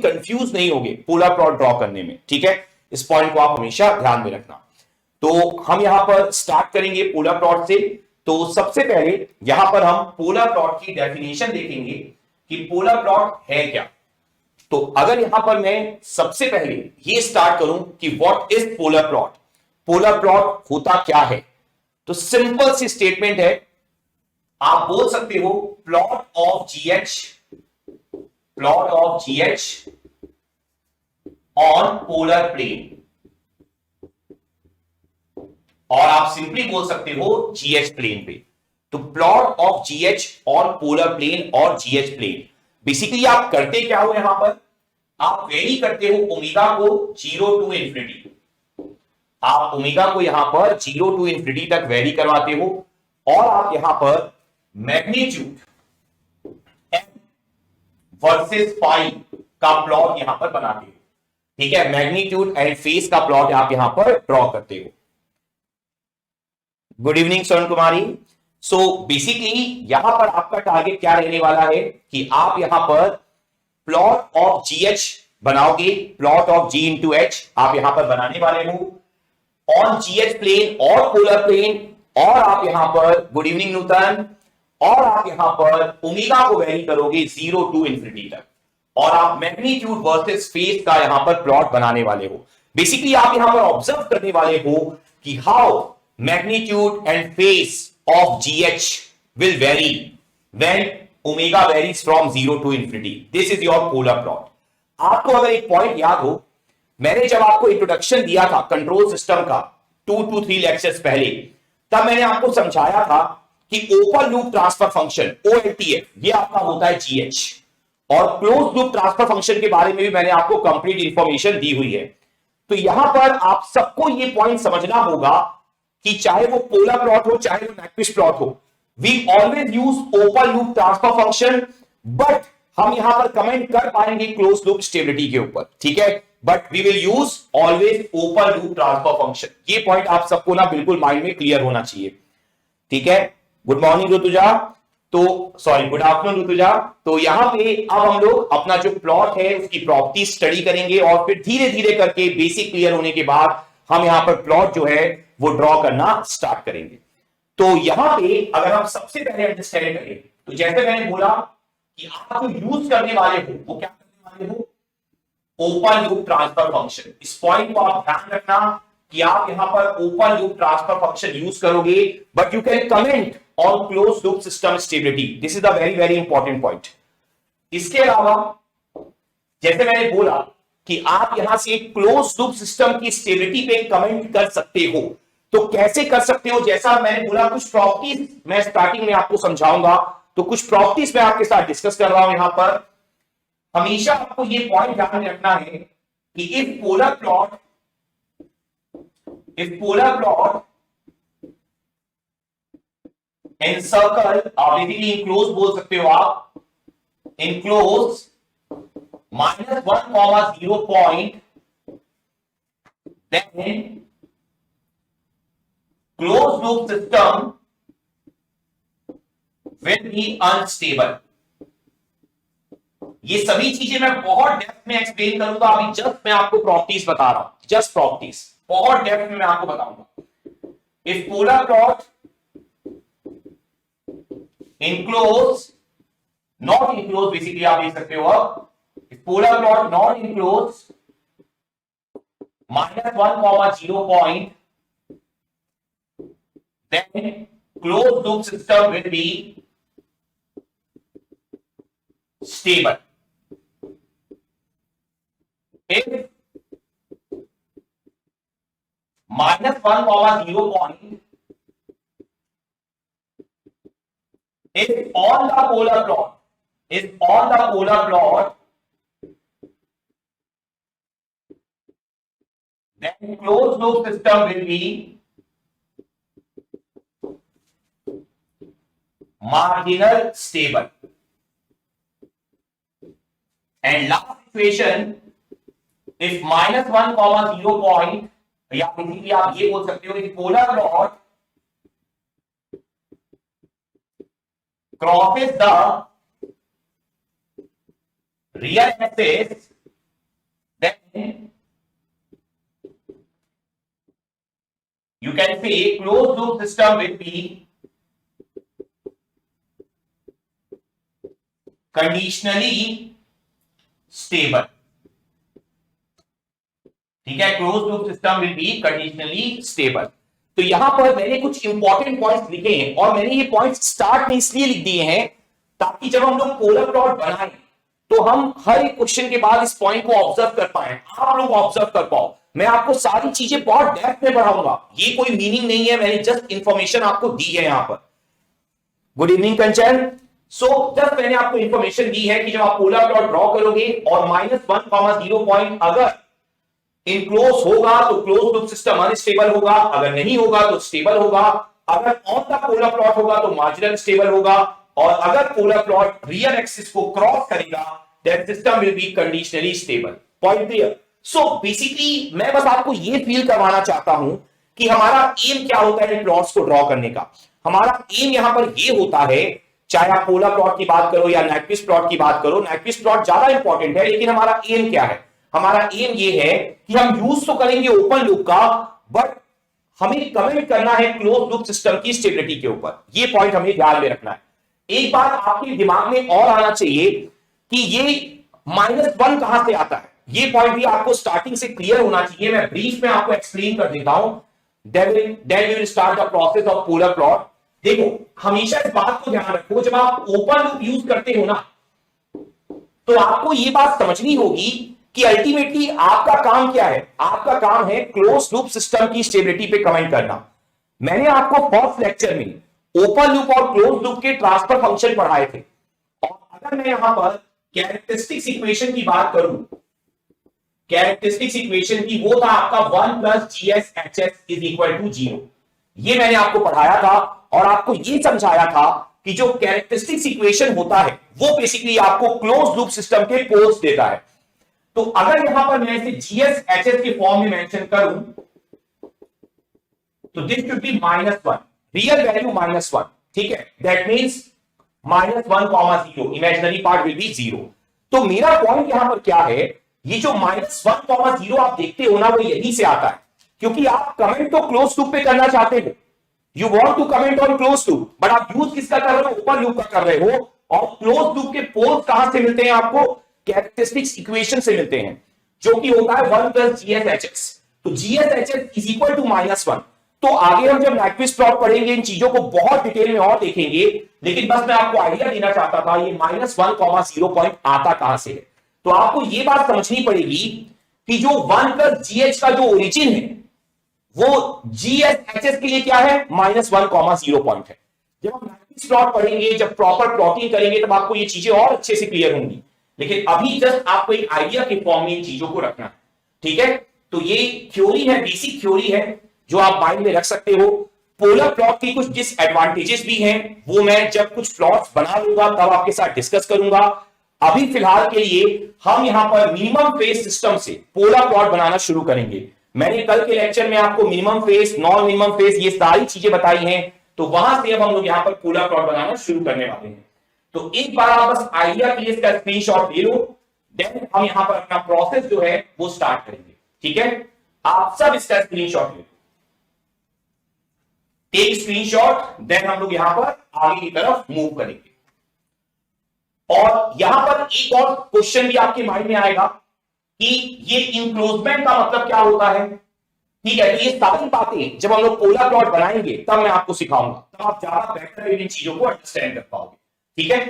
Confuse नहीं होगे polar plot draw करने में, ठीक है। इस पॉइंट को आप हमेशा ध्यान में रखना। तो हम यहां पर स्टार्ट करेंगे पोलर प्लॉट से। तो सबसे पहले यहां पर हम पोलर प्लॉट की डेफिनेशन देखेंगे कि पोलर प्लॉट है क्या। तो अगर यहां पर मैं सबसे पहले ये स्टार्ट करूं कि what is polar plot, polar plot होता क्या है, तो सिंपल सी स्टेटमेंट है, आप बोल सकते हो plot of GH, plot of GH on polar plane, और आप सिंपली बोल सकते हो जीएच प्लेन पे। तो plot of GH on polar plane और जीएच प्लेन, बेसिकली आप करते क्या हो, यहां पर आप वेरी करते हो ओमेगा को 0 टू इंफिनिटी, आप ओमेगा को यहां पर 0 टू इंफिनिटी तक वेरी करवाते हो, और आप यहां पर मैग्नीट्यूड एम वर्सेस फाई का प्लॉट यहां पर बनाते हो, ठीक है। मैग्नीट्यूड एंड फेस का प्लॉट आप यहां पर ड्रॉ करते हो। गुड इवनिंग सोन कुमारी। सो बेसिकली यहां पर आपका टारगेट क्या रहने वाला है कि आप यहां पर प्लॉट ऑफ जीएच बनाओगे, plot of G into H आप यहां पर बनाने वाले हो ऑन जीएच प्लेन और पोलर प्लेन, और आप यहां पर, गुड इवनिंग नूतन, और आप यहां पर ओमेगा को वेरी करोगे 0 टू इंफिनिटी तक, और आप मैग्नीट्यूड वर्सेस फेस का यहां पर प्लॉट बनाने वाले हो। बेसिकली आप यहां पर ऑब्जर्व करने वाले हो कि how magnitude and phase of GH will vary when omega varies from 0 to infinity. This is your polar plot. आपको अगर एक पॉइंट याद हो, मैंने जब आपको इंट्रोडक्शन दिया था कंट्रोल सिस्टम का 2 to 3 लेक्चर्स पहले, तब मैंने आपको समझाया था कि open loop transfer function OLTF ये आपका होता है GH, और क्लोज लूप ट्रांसफर फंक्शन के बारे में भी मैंने आपको कंप्लीट इंफॉर्मेशन दी हुई है। तो यहां पर आप सबको ये पॉइंट समझना होगा कि चाहे वो पोलर प्लॉट हो चाहे वो मैक्विस्ट प्लॉट हो, we always use open loop transfer function, but हम यहां पर कमेंट कर पाएंगे क्लोज लूप स्टेबिलिटी के ऊपर, ठीक है। But we will use always open loop transfer function. ये पॉइंट आप सबको ना बिल्कुल माइंड में क्लियर होना चाहिए, ठीक है। गुड मॉर्निंग ऋतुजा, तो सॉरी गुड आफ्टरनून ऋतुजा। तो यहां पे अब हम लोग अपना जो प्लॉट है उसकी प्रॉपर्टी स्टडी करेंगे, और फिर धीरे धीरे करके बेसिक क्लियर होने के बाद हम यहां पर प्लॉट जो है वो ड्रॉ करना स्टार्ट करेंगे। तो यहां पे अगर हम सबसे पहले अंडरस्टैंड करें, तो जैसे मैंने बोला कि आप जो यूज करने वाले हो वो क्या करने वाले हो, ओपन लूप ट्रांसफर फंक्शन। इस पॉइंट को आप ध्यान रखना कि आप यहां पर open loop transfer function use करोगे, but you can comment on close loop system stability. This is the very very important point. इसके अलावा जैसे मैंने बोला कि आप यहां से क्लोज लूप सिस्टम की स्टेबिलिटी पे कमेंट कर सकते हो। तो कैसे कर सकते हो, जैसा मैंने बोला कुछ प्रॉपर्टीज मैं स्टार्टिंग में आपको समझाऊंगा, तो कुछ प्रॉपर्टीज मैं आपके साथ डिस्कस कर रहा हूं। यहां पर हमेशा आपको ये पॉइंट ध्यान में रखना है कि इफ पोलर प्लॉट एनसर्कल, आप बेसिकली इनक्लोज बोल सकते हो, आप enclose -1, 0 point, then closed loop system will be unstable। ये सभी चीजें मैं बहुत डेप्थ में एक्सप्लेन करूंगा, अभी जस्ट मैं आपको प्रॉपर्टीज बता रहा हूं, जस्ट प्रॉपर्टीज बहुत डेप्थ में मैं आपको बताऊंगा। If polar plot enclose, not enclose, basically आप देख सकते हो, अब polar plot not enclose -1, 0 point, then closed loop system will be stable। if -1, 0 point, if on the polar plot, then closed loop system will be marginal stable। and last equation, if -1, 0 point, या basically आप ये बोल सकते हो कि polar plot crosses the real axis you can say closed loop system will be conditionally stable. ठीक है, close loop system will be conditionally stable. तो यहां पर मैंने कुछ इंपॉर्टेंट पॉइंट्स लिखे हैं और मैंने ये पॉइंट्स स्टार्ट में इसलिए लिख दिए हैं ताकि जब हम लोग पोलर प्लॉट बनाएं तो हम हर एक क्वेश्चन के बाद इस पॉइंट को ऑब्जर्व कर पाए, आप लोग ऑब्जर्व कर पाओ। मैं आपको सारी चीजें बहुत डेप्थ में पढ़ाऊंगा, ये कोई मीनिंग नहीं है, मैंने जस्ट इंफॉर्मेशन आपको दी है यहां पर। गुड इवनिंग कंचन। सो जस्ट मैंने आपको इंफॉर्मेशन दी है कि जब आप पोलर प्लॉट ड्रॉ करोगे और -1,0 पॉइंट अगर इनक्लोज होगा तो क्लोज लूप सिस्टम अनस्टेबल होगा, अगर नहीं होगा तो स्टेबल होगा, अगर ऑन द पोलर प्लॉट होगा तो मार्जिनल स्टेबल होगा, और अगर पोलर प्लॉट रियल एक्सिस को क्रॉस करेगा then system will be conditionally stable. Point clear. So basically मैं बस आपको ये फील करवाना चाहता हूं कि हमारा एम क्या होता है प्लॉट्स को ड्रॉ करने का। हमारा एम यहां पर ये होता है, चाहे आप पोलर प्लॉट की बात करो या नाइक्विस्ट प्लॉट की बात करो, नाइक्विस्ट प्लॉट ज्यादा इंपॉर्टेंट है, लेकिन हमारा एम क्या है? हमारा एम ये है कि हम यूज तो करेंगे ओपन लूप का, बट हमें कमेंट करना है क्लोज लूप सिस्टम की स्टेबिलिटी के ऊपर। ये पॉइंट हमें ध्यान में रखना है। एक बात आपके दिमाग में और आना चाहिए कि ये -1 कहां से आता है, ये पॉइंट भी आपको स्टार्टिंग से क्लियर होना चाहिए। मैं ब्रीफ में आपको एक्सप्लेन कर देता हूं, then we will start the process of polar plot. देखो हमेशा इस बात को ध्यान रखो, जब आप ओपन लूप यूज करते हो ना तो आपको ये बात समझनी होगी कि अल्टीमेटली आपका काम क्या है? आपका काम है क्लोज लूप सिस्टम की स्टेबिलिटी पे कमेंट करना। मैंने आपको फर्स्ट लेक्चर में ओपन लूप और क्लोज लूप के ट्रांसफर फंक्शन पढ़ाए थे, और अगर मैं यहां पर कैरेक्टरिस्टिक्स इक्वेशन की बात करूं, कैरेक्टरिस्टिक्स इक्वेशन की वो था आपका 1 + GSHS = 0। ये मैंने आपको पढ़ाया था और आपको ये समझाया था कि जो कैरेक्टरिस्टिक्स इक्वेशन होता है वो बेसिकली आपको क्लोज लूप सिस्टम के पोल्स देता है। तो अगर यहां पर मैं इसे GSHS के फॉर्म में मेंशन करूं तो this should be -1, real value -1, ठीक है। That means -1,0, imaginary part will be 0। तो मेरा पॉइंट यहां पर क्या है, ये जो -1,0 आप देखते हो ना वो यहीं से आता है, क्योंकि आप कमेंट तो क्लोज लूप पे करना चाहते हो, you want to comment on close loop, but आप यूज किसका कर रहे हो? ओपन लूप का कर रहे हो। और क्लोज लूप के पोल्स कहां से मिलते हैं आपको? कैरेक्टरिस्टिक्स इक्वेशन से मिलते हैं, जो कि होता है 1 + GSHS। तो GSHS = -1। तो आगे हम जब नाइक्विस्ट प्लॉट पढ़ेंगे इन चीजों को बहुत डिटेल में और देखेंगे, लेकिन बस मैं आपको आइडिया देना चाहता था ये -1,0 पॉइंट आता कहां से है। तो आपको ये बात समझनी पड़ेगी कि जो 1 + GH का जो ओरिजिन है वो GSHS के लिए क्या है? -1,0 पॉइंट है। जब हम नाइक्विस्ट प्लॉट पढ़ेंगे, जब प्रॉपर प्लॉटिंग करेंगे, तब आपको ये चीजें और अच्छे से क्लियर होंगी, लेकिन अभी जस्ट आपको एक आइडिया के फॉर्म में इन चीजों को रखना है, ठीक है। तो ये थ्योरी है, बेसिक थ्योरी है जो आप माइंड में रख सकते हो। पोलर प्लॉट की कुछ डिसएडवांटेजेस भी हैं, वो मैं जब कुछ प्लॉट्स बना लूंगा तब आपके साथ डिस्कस करूंगा। अभी फिलहाल के लिए हम यहां पर मिनिमम फेज सिस्टम से पोलर प्लॉट बनाना शुरू करेंगे। मैंने कल के लेक्चर में आपको minimum phase, non minimum phase, ये सारी चीजें बताई हैं, तो वहां से अब हम लोग यहां पर पोलर प्लॉट बनाना शुरू करने वाले हैं। तो एक बार आप बस आइडिया के लिए इसका स्क्रीनशॉट ले लो, देन हम यहां पर अपना प्रोसेस जो है वो स्टार्ट करेंगे, ठीक है। आप सब इसका स्क्रीनशॉट ले लो, टेक स्क्रीनशॉट, देन हम लोग यहां पर आगे की तरफ मूव करेंगे। और यहां पर एक और क्वेश्चन भी आपके माइंड में आएगा कि ये इंक्लोजमेंट का मतलब क्या होता है, ठीक है। तो ये सारी बातें जब हम लोग पोलर प्लॉट बनाएंगे तब मैं आपको सिखाऊंगा, तब आप ज्यादा बेहतर इन चीजों को अंडरस्टैंड कर पाओगे, ठीक है।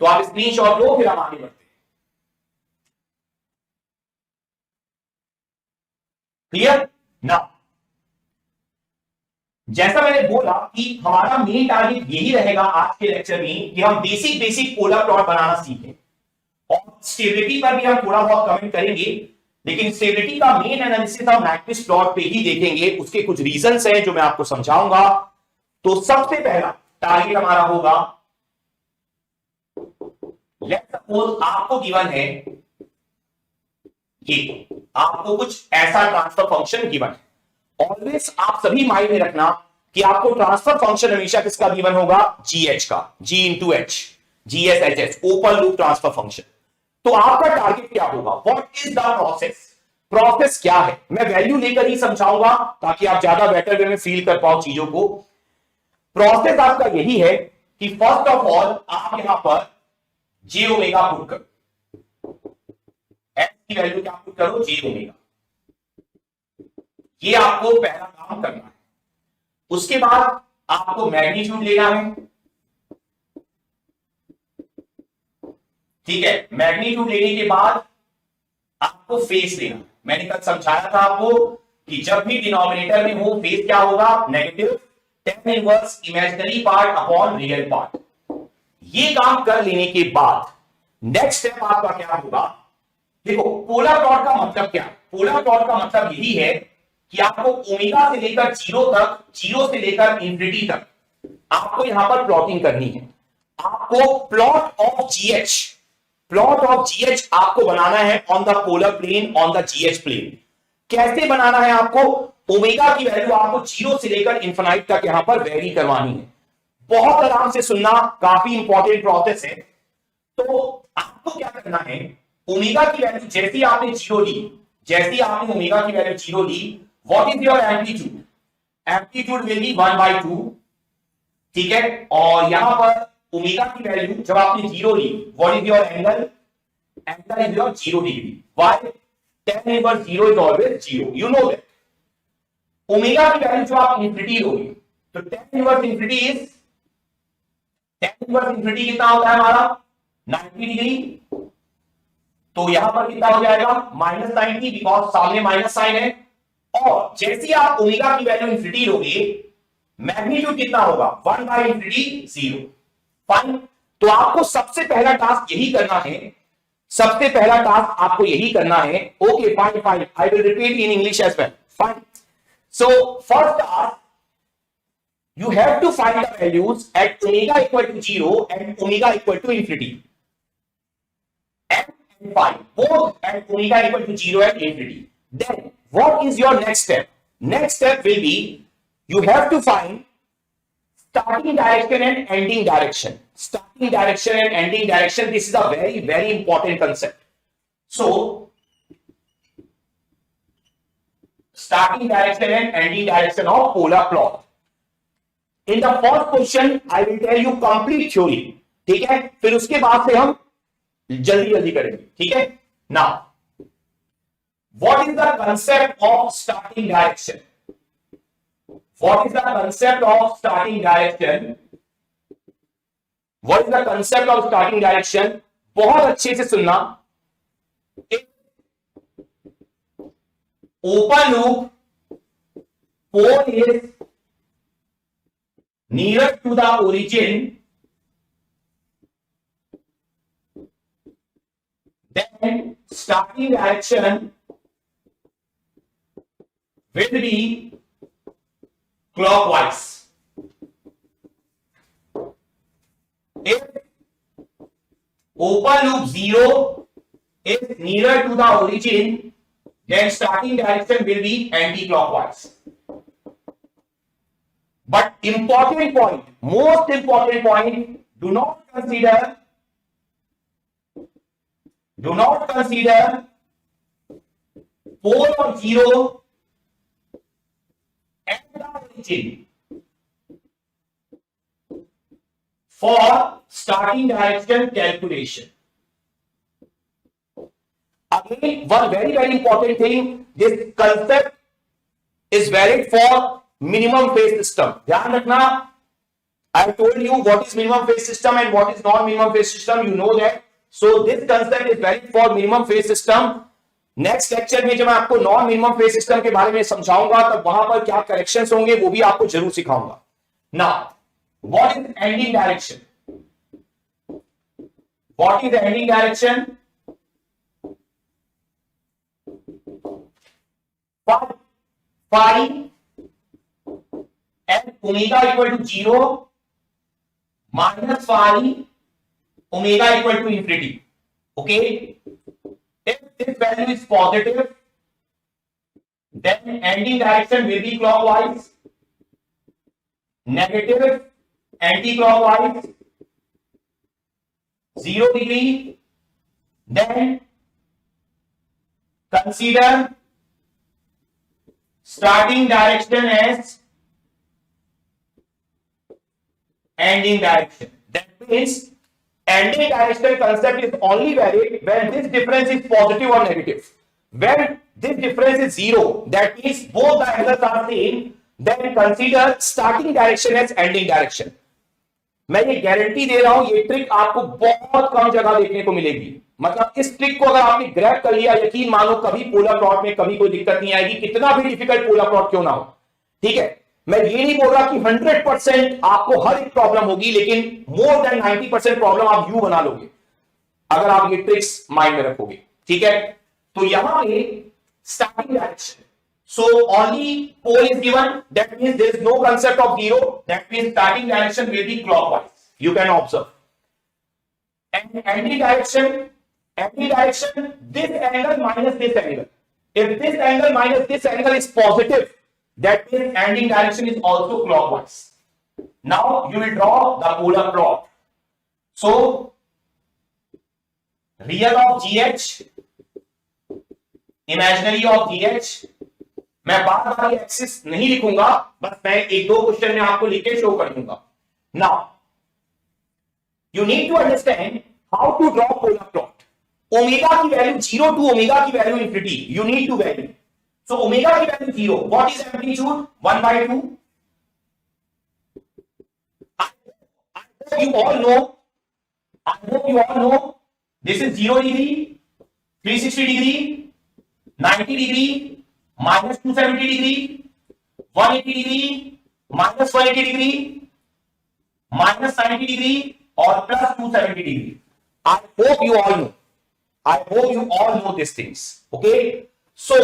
तो आप स्क्रीनशॉट लो, फिर हम आगे बढ़ते हैं। क्लियर ना? जैसा मैंने बोला कि हमारा मेन टारगेट यही रहेगा आज के लेक्चर में कि हम बेसिक पोलर प्लॉट बनाना सीखें, और स्टेबिलिटी पर भी हम थोड़ा बहुत कमेंट करेंगे, लेकिन स्टेबिलिटी का मेन एनालिसिस हम नाइक्विस्ट प्लॉट पे ही देखेंगे। उसके कुछ रीजंस हैं जो मैं आपको समझाऊंगा। तो सबसे पहला टारगेट हमारा होगा, लेट्स सपोज आपको गिवन है ये, आपको कुछ ऐसा ट्रांसफर फंक्शन गिवन है। ऑलवेज आप सभी माइंड में रखना कि आपको ट्रांसफर फंक्शन हमेशा किसका गिवन होगा? GH का, G × H, GSHS, open loop transfer function. तो आपका टारगेट क्या होगा? What is the process? Process क्या है, मैं वैल्यू लेकर ही समझाऊंगा ताकि आप ज्यादा बेटर वे में फील कर पाओ चीजों को। प्रोसेस आपका यही है कि फर्स्ट ऑफ ऑल आप यहां पर जे ओमेगा पुट करो, एफ की वैल्यू क्या पुट करो, जे ओमेगा। ये आपको पहला काम करना है। उसके बाद आपको मैग्नीट्यूड लेना है, ठीक है। मैग्नीट्यूड लेने के बाद आपको फेस लेना। मैंने कल समझाया था आपको कि जब भी डिनोमिनेटर में हो फेस क्या होगा, negative tan inverse imaginary part upon real part. ये काम कर लेने के बाद नेक्स्ट स्टेप आपका क्या होगा, देखो पोलर प्लॉट का मतलब क्या, पोलर प्लॉट का मतलब यही है कि आपको ओमेगा से लेकर जीरो तक, जीरो से लेकर इंफिनिटी तक आपको यहां पर प्लॉटिंग करनी है। आपको plot of GH, plot of GH आपको बनाना है on the polar plane, on the GH plane. कैसे बनाना है आपको, ओमेगा की वैल्यू आपको जीरो से लेकर इंफिनाइट तक यहां पर वेरी करवानी है। बहुत आराम से सुनना, काफी इंपॉर्टेंट प्रोसेस है। तो आपको क्या करना है, ओमेगा की वैल्यू जैसी आपने जीरो ली, जैसी आपने ओमेगा की वैल्यू जीरो ली, what is your amplitude, amplitude will be 1/2, ठीक है। और यहां पर ओमेगा की वैल्यू जब आपने जीरो ली, what is your angle, angle is your 0 degree. Why, tan inverse 0 is always 0, you know that. Omega की वैल्यू जो आप इंफिनिटी लोगे, तो tan inverse infinity is, tan inverse infinity कितना होता है हमारा, 90 डिग्री। तो यहां पर कितना हो जाएगा, -90, बिकॉज सामने माइनस साइन है। और जैसे आप ओमेगा की वैल्यू इंफिनिटी लोगे, मैग्नीट्यूड कितना होगा, 1/∞, 0। फाइन। तो आपको सबसे पहला टास्क यही करना है, सबसे पहला टास्क आपको यही करना है। Okay fine fine, I will repeat in English as well, fine. So first task, you have to find the values at omega equal to 0 and omega equal to infinity. And find both at omega equal to 0 and infinity. Then what is your next step? Next step will be you have to find starting direction and ending direction. Starting direction and ending direction. This is a very, very important concept. So starting direction and ending direction of polar plot. In the first question, I will tell you complete theory. ठीक है, फिर उसके बाद से हम जल्दी जल्दी करेंगे, ठीक है। Now, what is the concept of starting direction? What is the concept of starting direction? What is the concept of starting direction? बहुत अच्छे से सुनना। Open loop pole is nearer to the origin, then starting direction will be clockwise. If open loop 0 is nearer to the origin, then starting direction will be anti-clockwise. But important point, most important point, do not consider pole of 0 at the origin for starting direction calculation. Again, one very, very important thing, this concept is valid for minimum phase system. ध्यान रखना, I told you what is minimum phase system and what is non-minimum phase system. You know that. So this concept is valid for minimum phase system. Next lecture में जब मैं आपको non minimum phase system के बारे में समझाऊंगा, तब वहां पर क्या करेक्शंस होंगे वो भी आपको जरूर सिखाऊंगा। Now, what is ending direction? What is ending direction? Phi and omega equal to 0 minus phi omega equal to infinity. Okay, if this value is positive, then ending direction will be clockwise. Negative, anti-clockwise, 0 degree. Then consider starting direction as ending direction. That means ending direction concept is only valid when this difference is positive or negative. When this difference is zero, that means both the angles are same, then consider starting direction as ending direction. मैं ये guarantee दे रहा हूं, ये trick आपको बहुत कम जगह देखने को मिलेगी. मतलब इस ट्रिक को अगर आपने ग्रैब कर लिया, यकीन मानो कभी पोलर प्लॉट में कभी कोई दिक्कत नहीं आएगी, कितना भी डिफिकल्ट पोलर प्लॉट क्यों ना हो. ठीक है, मैं ये नहीं बोल रहा कि 100% आपको हर एक प्रॉब्लम होगी, लेकिन मोर देन 90% प्रॉब्लम आप यू बना लोगे अगर आप ये ट्रिक्स माइंड में रखोगे. ठीक है, तो यहां पे starting direction, so only pole is given, that means there is no concept of zero, that means starting direction will be clockwise, you can observe. And ending direction, this angle minus this angle, if this angle minus this angle is positive, that means ending direction is also clockwise. Now you will draw the polar plot. So real of GH, imaginary of GH, मैं बार बार ये axis नहीं लिखूंगा, बस मैं एक दो question में आपको लिख के शो कर दूंगा. Now you need to understand how to draw polar plot. Omega की वैल्यू 0 टू ओमेगा की value infinity, you need to value. So omega की value 0, what is amplitude 1/2. I hope you all know this is 0 degree, 360 degree, 90 degree, minus 270 degree, 180 degree, minus 180 degree, minus 90 degree, और plus 270 degree. I hope you all know. I hope you all know these things. Okay. So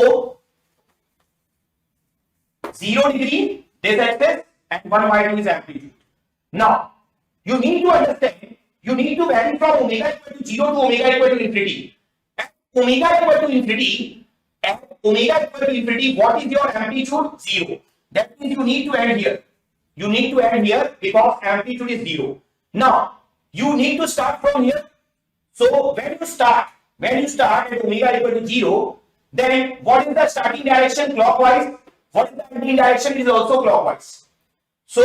0 degree this axis and 1/2 is amplitude. Now you need to understand. You need to vary from omega equal to 0 to omega equal to infinity. At omega equal to infinity. At omega equal to infinity, what is your amplitude? 0. That means you need to end here. You need to end here because amplitude is 0. Now, you need to start from here. So, when you start at omega equal to 0, then what is the starting direction? Clockwise. What is the ending direction? Is also clockwise. So,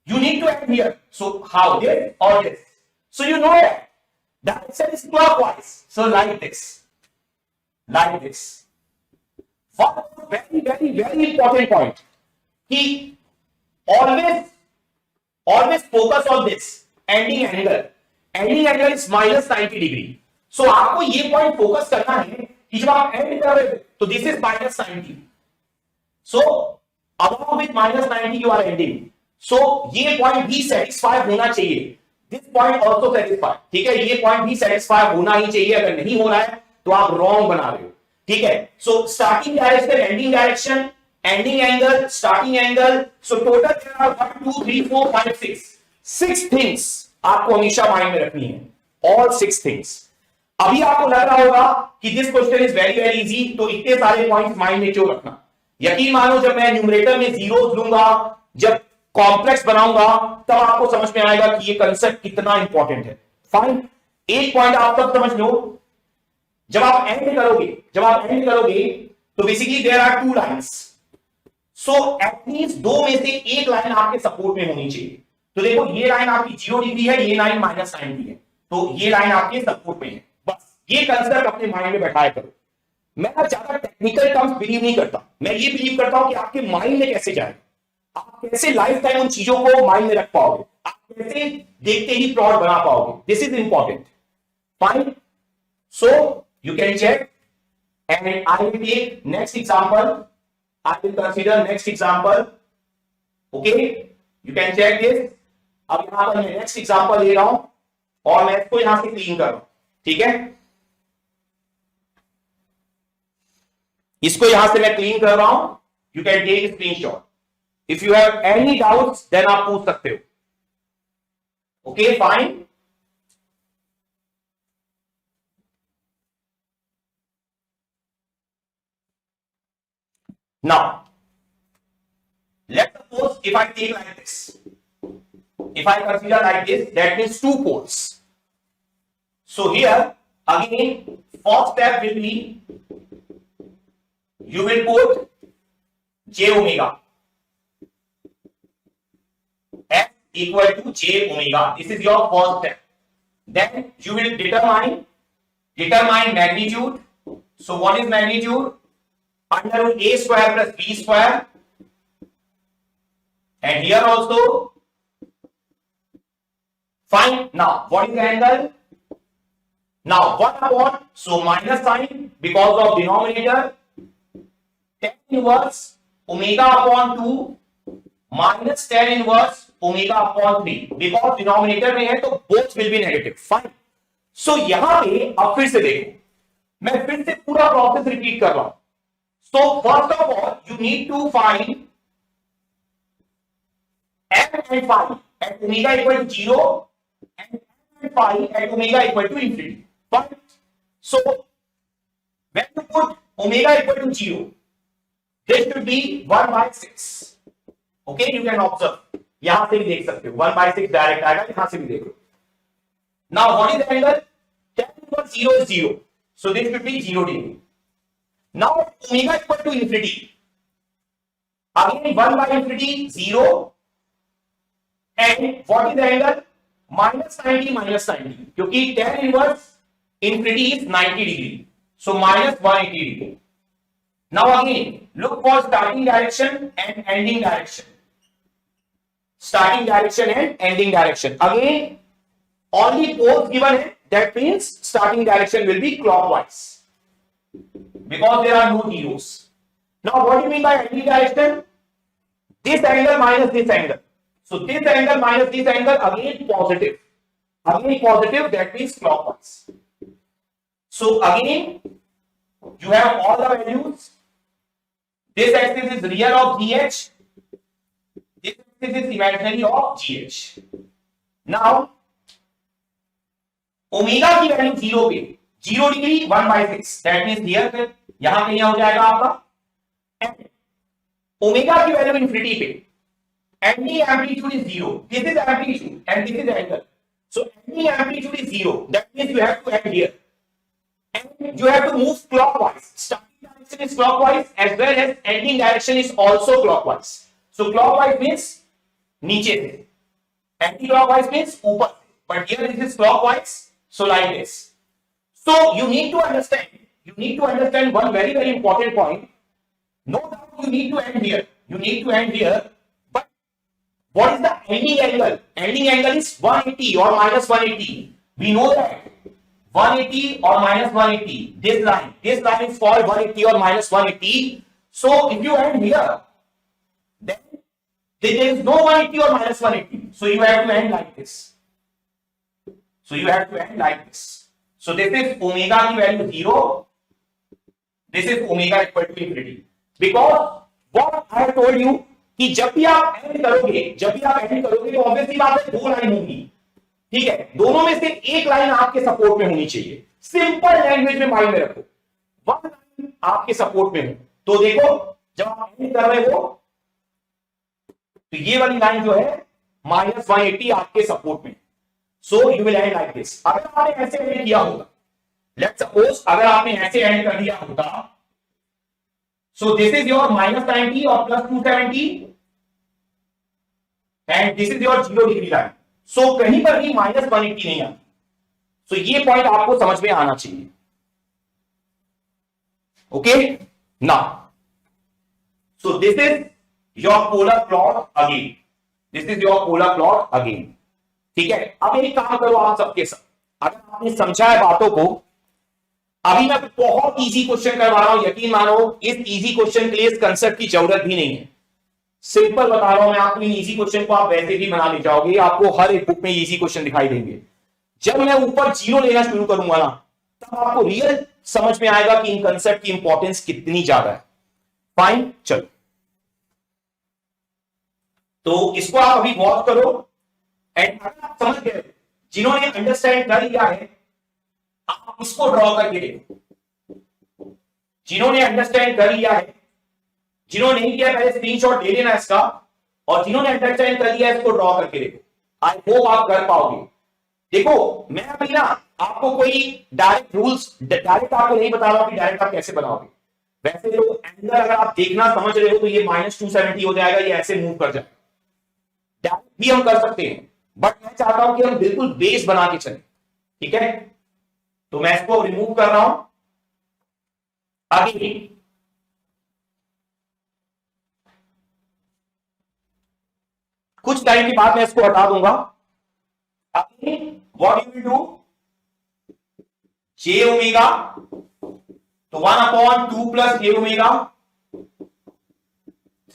you need to end here. So, how? This or this? So, you know that direction is clockwise. So, like this. Like this. One very, very, very important point. He always focus on this ending angle. Ending angle is minus 90 degree. So आपको ये point focus करना है कि जब आप and कर रहे हो तो this is minus 90. So along with minus 90 you are ending. So ये पॉइंट भी सेटिस्फाई होना चाहिए. This point also satisfy. ठीक है, ये पॉइंट भी सेटिस्फाई होना ही चाहिए. अगर नहीं हो रहा है तो आप रॉन्ग बना रहे हो. ठीक है, so starting direction, ending direction, ending angle, starting angle. So total there are 1 2 3 4 5 6 things आपको हमेशा माइंड में रखनी है. All 6 things. अभी आपको लग रहा होगा कि this question is very very easy, तो इतने सारे पॉइंट्स माइंड में क्यों रखना. यकीन मानो जब मैं न्यूमरेटर में जीरोस लूंगा, जब कॉम्प्लेक्स बनाऊंगा, तब आपको समझ में आएगा कि ये कंसेप्ट कितना इंपॉर्टेंट है. फाइन, एक पॉइंट आप तब समझ लो, जब आप एंड करोगे तो basically there are 2 lines. So at least दो में से एक लाइन आपके सपोर्ट में होनी चाहिए. तो देखो ये लाइन आपकी 0 डिग्री है, ये लाइन minus 90 है, तो ये लाइन आपके सपोर्ट में है. बस ये कंसेप्ट अपने माइंड में बैठाया करो. मैं ज्यादा टेक्निकल टर्म्स बिलीव नहीं करता, मैं ये बिलीव करता हूं कि आपके माइंड में कैसे जाए, आप कैसे लाइफ टाइम उन चीजों को माइंड में रख पाओगे, आप कैसे देखते ही प्लॉट बना पाओगे. This is important. Fine, so you can check and I will take next example. I will consider next example. Okay, you can check this. अब यहां पर मैं नेक्स्ट एग्जांपल ले रहा हूं और मैं इसको यहां से क्लीन कर रहा हूं. ठीक है, इसको यहां से मैं क्लीन कर रहा हूं. You can take screenshot. If you have any doubts then आप पूछ सकते हो. Okay, fine. Now, let's suppose if I take like this, if I consider like this, that means 2 poles. So here again, first step will be you will put j omega, f equal to j omega. This is your first step. Then you will determine magnitude. So what is magnitude? Under root a square plus b square, and here also fine. Now what is the angle? Now 1 upon, so minus sign because of denominator, tan inverse omega upon 2 minus tan inverse omega upon 3, because denominator में है तो both will be negative. Fine. So यहां पे अब फिर से देखो, मैं फिर से पूरा प्रोसेस रिपीट कर रहा हूं. So first of all you need to find m and phi at omega equal to 0 and m and phi at omega equal to infinity. Fine. So when you put omega equal to 0, this should be 1 by 6. Okay, you can observe. यहां से भी देख सकते हो 1 by 6 direct आएगा, यहां से भी देखो. Now what is the angle? Tan inverse 0 is 0. So this should be 0 degree. Now omega equal to infinity. Again 1 by infinity 0. And what is the angle? Minus 90 minus 90. क्योंकि tan inverse infinity is 90 degree. So minus 180 degree. Now again look for starting direction and ending direction. Starting direction and ending direction. Again, only poles given है. That means starting direction will be clockwise because there are no zeros. Now, what do you mean by ending direction? This angle minus this angle. So this angle minus this angle again positive. Again positive. That means clockwise. So again, you have all the values. This axis is real of GH. This is imaginary of GH. Now, omega की value 0 पे 0 degree 1 by 6. That means here पे यहां पे हो जाएगा आपका m. Omega की value infinity पे any amplitude is 0. This is amplitude and this is angle. So any amplitude is 0. That means you have to end here. And you have to move clockwise. Starting direction is clockwise as well as ending direction is also clockwise. So clockwise means नीचे से, anti clockwise means ऊपर से, but here this is clockwise. So like this. So you need to understand one very very important point. No doubt you need to end here, but what is the ending angle? Ending angle is 180 or minus 180. We know that 180 or minus 180. This line is called 180 or minus 180. So if you end here, then there is no 180 or minus 180. So you have to end like this. So this is omega की value 0. This is omega equal to infinity. Because what I have told you कि जब भी आप end करोगे तो obviously बात है 2 line होंगी. ठीक है, दोनों में से एक लाइन आपके सपोर्ट में होनी चाहिए. सिंपल लैंग्वेज में माइंड में रखो, 1 लाइन आपके सपोर्ट में हो. तो देखो जब आप end कर रहे हो तो ये वाली लाइन जो है minus 180 आपके सपोर्ट में. सो you will and like this. अगर आपने ऐसे एंड किया होगा, लेट्स सपोज अगर आपने ऐसे एंड कर दिया होगा, so this is your minus 90 और plus 270 and this is your 0 degree line. So कहीं पर भी minus 180 नहीं आती. सो ये पॉइंट आपको समझ में आना चाहिए. Okay, now so this is your polar plot again. This is your polar plot again. ठीक है, अब एक काम करो आप सबके साथ, अगर आपने समझा है बातों को, अभी मैं बहुत इजी क्वेश्चन करवा रहा हूं. यकीन मानो इस इजी क्वेश्चन के लिए इस कंसेप्ट की जरूरत भी नहीं है. सिंपल बता रहा हूं मैं आपको, इन इजी क्वेश्चन को आप वैसे भी बना ले जाओगे. आपको हर एक बुक में इजी क्वेश्चन दिखाई देंगे. जब मैं ऊपर 0 लेना शुरू करूंगा ना, तब आपको रियल समझ में आएगा कि इन कंसेप्ट की इंपॉर्टेंस कितनी ज्यादा है. फाइन, चलो तो इसको आप अभी वॉच करो. एंड अगर आप समझ गए, जिन्होंने अंडरस्टैंड कर लिया है, आप इसको ड्रॉ करके देखो. जिन्होंने अंडरस्टैंड कर लिया है, जिन्होंने नहीं किया पहले स्क्रीनशॉट ले लेना इसका, और जिन्होंने अंडरस्टैंड कर लिया इसको ड्रॉ करके देखो. आई होप आप कर पाओगे. देखो मैं अभी ना आपको कोई डायरेक्ट रूल्स डायरेक्ट आपको नहीं बता रहा हूं कि डायरेक्ट आप कैसे बनाओगे. वैसे तो एंगल अगर आप देखना समझ रहे हो तो ये -270 हो जाएगा, ये ऐसे मूव कर जाएगा, डायरेक्ट भी हम कर सकते हैं, बट मैं चाहता हूं कि हम बिल्कुल बेस बना के चलें, ठीक है। तो मैं इसको रिमूव कर रहा हूं। अभी कुछ टाइम के बाद मैं इसको हटा दूंगा। अभी what you will do, J omega, तो 1/2 plus J omega,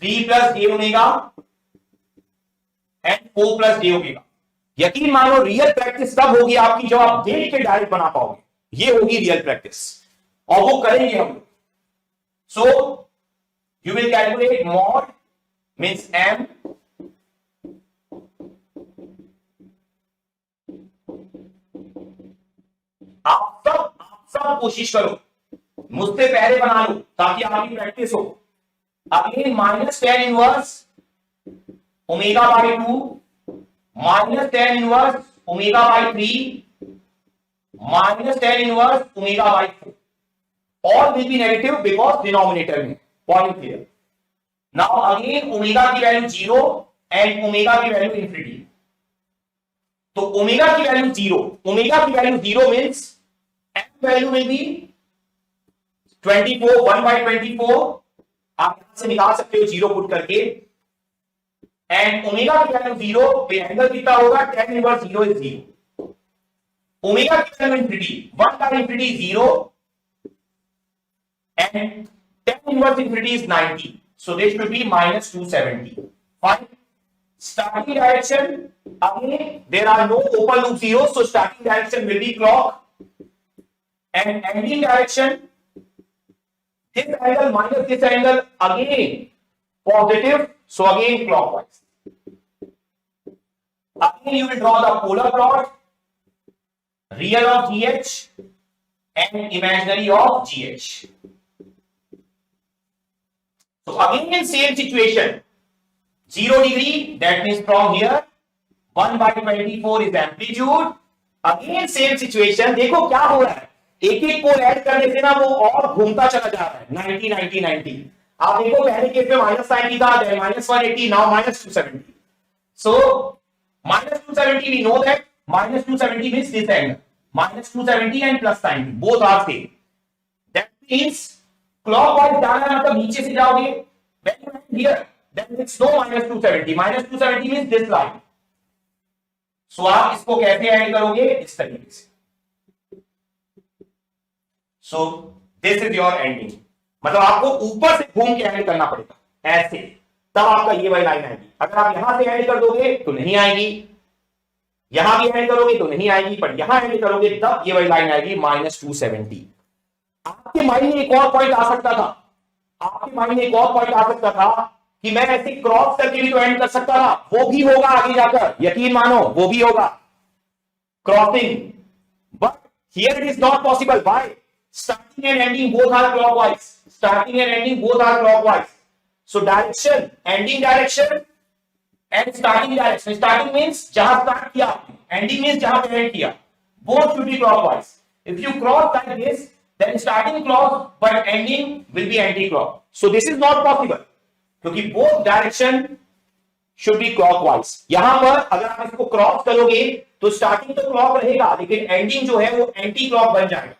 3 plus J omega and 4 plus J omega. यकीन मानो रियल प्रैक्टिस तब होगी आपकी जब आप देख के डायरेक्ट बना पाओगे, ये होगी रियल प्रैक्टिस, और वो करेंगे हम। So you will calculate mod means M आप सब कोशिश करो, मुझसे पहले बना लो ताकि आपकी प्रैक्टिस हो। Again -10 inverse omega by 2, -10 inverse omega by 3, -10 inverse omega by 4, all will be negative because denominator में, point clear। now again omega की वैल्यू 0 एंड ओमेगा की वैल्यू इंफिनिटी। तो ओमेगा की वैल्यू 0, ओमेगा की वैल्यू 0 मींस एम वैल्यू में भी 24, 1/24 आप यहां से निकाल सकते हो 0 पुट करके, एंड ओमेगा की वैल्यू 0 पे एंगल कितना होगा, tan इनवर्स 0 इज 0। ओमेगा की value infinity 1/इंफिनिटी 0 and tan inverse infinity is 90, so this should be -270। fine, starting direction, again there are no open loop zeros, so starting direction will be clock, and ending direction, this angle minus this angle again positive, so again clockwise। again you will draw the polar plot, real of GH and imaginary of GH। So again in same situation, 0 degree, that means from here 1/24 is amplitude। again same situation, देखो क्या हो रहा है, एक एक पोल add करने से ना वो और घूमता चला जा रहा है, 90 90 90। आप देखो पहले केस में -90 था, then -180, now -270। so -270 we know that -270 means this angle, -270 and +90 both are same। that means clockwise जाना है मतलब नीचे से जाओगे, when you end here then it's no -270, -270 means this line। so आप इसको कैसे ऐड करोगे, इस तरीके से। so this is your ending, मतलब आपको ऊपर से घूम के ऐड करना पड़ेगा ऐसे, तब आपका ये वाली लाइन आएगी। अगर आप यहां से ऐड कर दोगे तो नहीं आएगी, यहां भी ऐड करोगे तो नहीं आएगी, पर यहां ऐड करोगे तब ये वाली लाइन आएगी -270। आपके माइंड में एक और पॉइंट आ सकता था, आपके माइंड में एक और पॉइंट आ सकता था कि मैं ऐसे क्रॉस करके भी तो एंड कर सकता था, वो भी होगा आगे जाकर, यकीन मानो वो भी होगा crossing, but here it is not possible. Why, starting and ending both are clockwise, starting and ending both are clockwise. So direction, ending direction and starting direction, starting means जहां स्टार्ट किया, एंडिंग मींस जहां पे and किया, both should be clockwise. If you cross like this then starting clock but ending will be anti-clock, so this is not possible क्योंकि both direction should be clockwise। यहां पर अगर आप इसको क्रॉस करोगे तो स्टार्टिंग तो क्लॉक रहेगा लेकिन एंडिंग जो है वो एंटी क्लॉक बन जाएगा,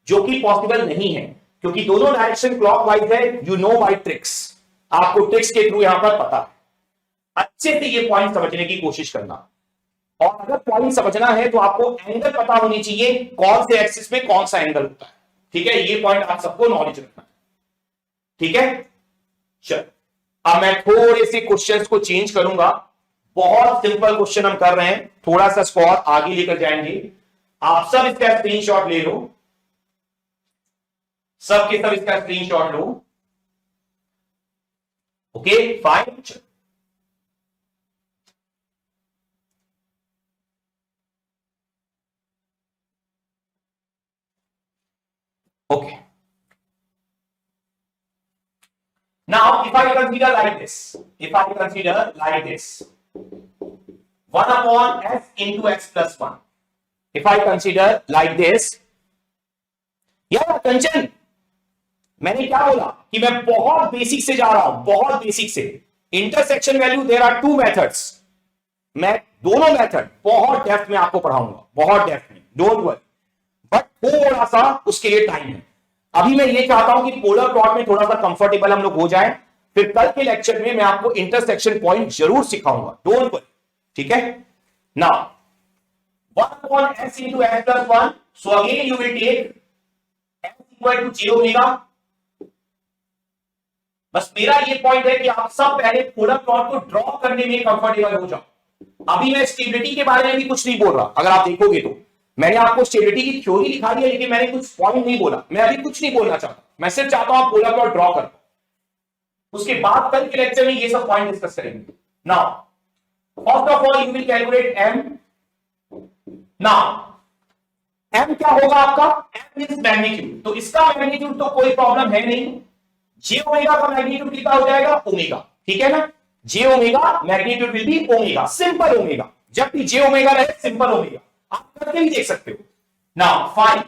जो कि पॉसिबल नहीं है क्योंकि दोनों डायरेक्शन क्लॉकवाइज है। यू नो बाय ट्रिक्स, आपको ट्रिक्स के थ्रू यहां पर पता है। अच्छे से ये पॉइंट समझने की कोशिश करना, और अगर पॉइंट समझना है तो आपको एंगल पता होनी चाहिए, कौन से एक्सिस में कौन सा एंगल होता है, ठीक है। ये पॉइंट आप सबको नॉलेज रखना है, ठीक है। चल अब मैं थोड़े से क्वेश्चंस को चेंज करूंगा, बहुत सिंपल क्वेश्चन हम कर रहे हैं, थोड़ा सा स्कोर आगे लेकर जाएंगे। आप सब इसका स्क्रीनशॉट ले लो, सब के सब इसका screenshot low, okay fine. Okay. Now, if I consider like this, 1/s into x plus 1. If I consider like this, yeah, कंचन, मैंने क्या बोला कि मैं बहुत बेसिक से जा रहा हूं, बहुत बेसिक से। Intersection value there are two methods, मैं दोनों मेथड बहुत डेप्थ में आपको पढ़ाऊंगा, बहुत डेप्थ में, डोंट वरी, बट थोड़ा सा उसके लिए टाइम है। अभी मैं ये चाहता हूं कि पोलर प्लॉट में थोड़ा सा कंफर्टेबल हम लोग हो जाए, फिर कल के लेक्चर में मैं आपको इंटरसेक्शन पॉइंट जरूर सिखाऊंगा, डोंट वरी, ठीक है। Now 1 upon s into s plus 1, so again you will take s equal to j omega। बस मेरा ये पॉइंट है कि आप सब पहले पोलर प्लॉट को ड्रॉ करने में कंफर्टेबल हो जाओ। अभी मैं स्टेबिलिटी के बारे में भी कुछ नहीं बोल रहा, अगर आप देखोगे तो मैंने आपको स्टेबिलिटी की थ्योरी दिखा दी है, लेकिन मैंने कुछ पॉइंट नहीं बोला, मैं अभी कुछ नहीं बोलना चाहता, मैं सिर्फ चाहता हूं आप पोलर प्लॉट ड्रॉ कर, उसके बाद कल के लेक्चर में ये सब पॉइंट डिस्कस करेंगे। Now first of all you will calculate m। Now m क्या होगा आपका, m इज मैग्नीट्यूड, तो इसका मैग्नीट्यूड तो कोई प्रॉब्लम है नहीं, j ओमेगा का मैग्नीट्यूड कितना हो जाएगा, ओमेगा, ठीक है ना, j omega magnitude will be omega, simple omega, जब भी j ओमेगा रहे सिंपल ओमेगा, आप करके भी देख सकते हो। नाउ फाइन,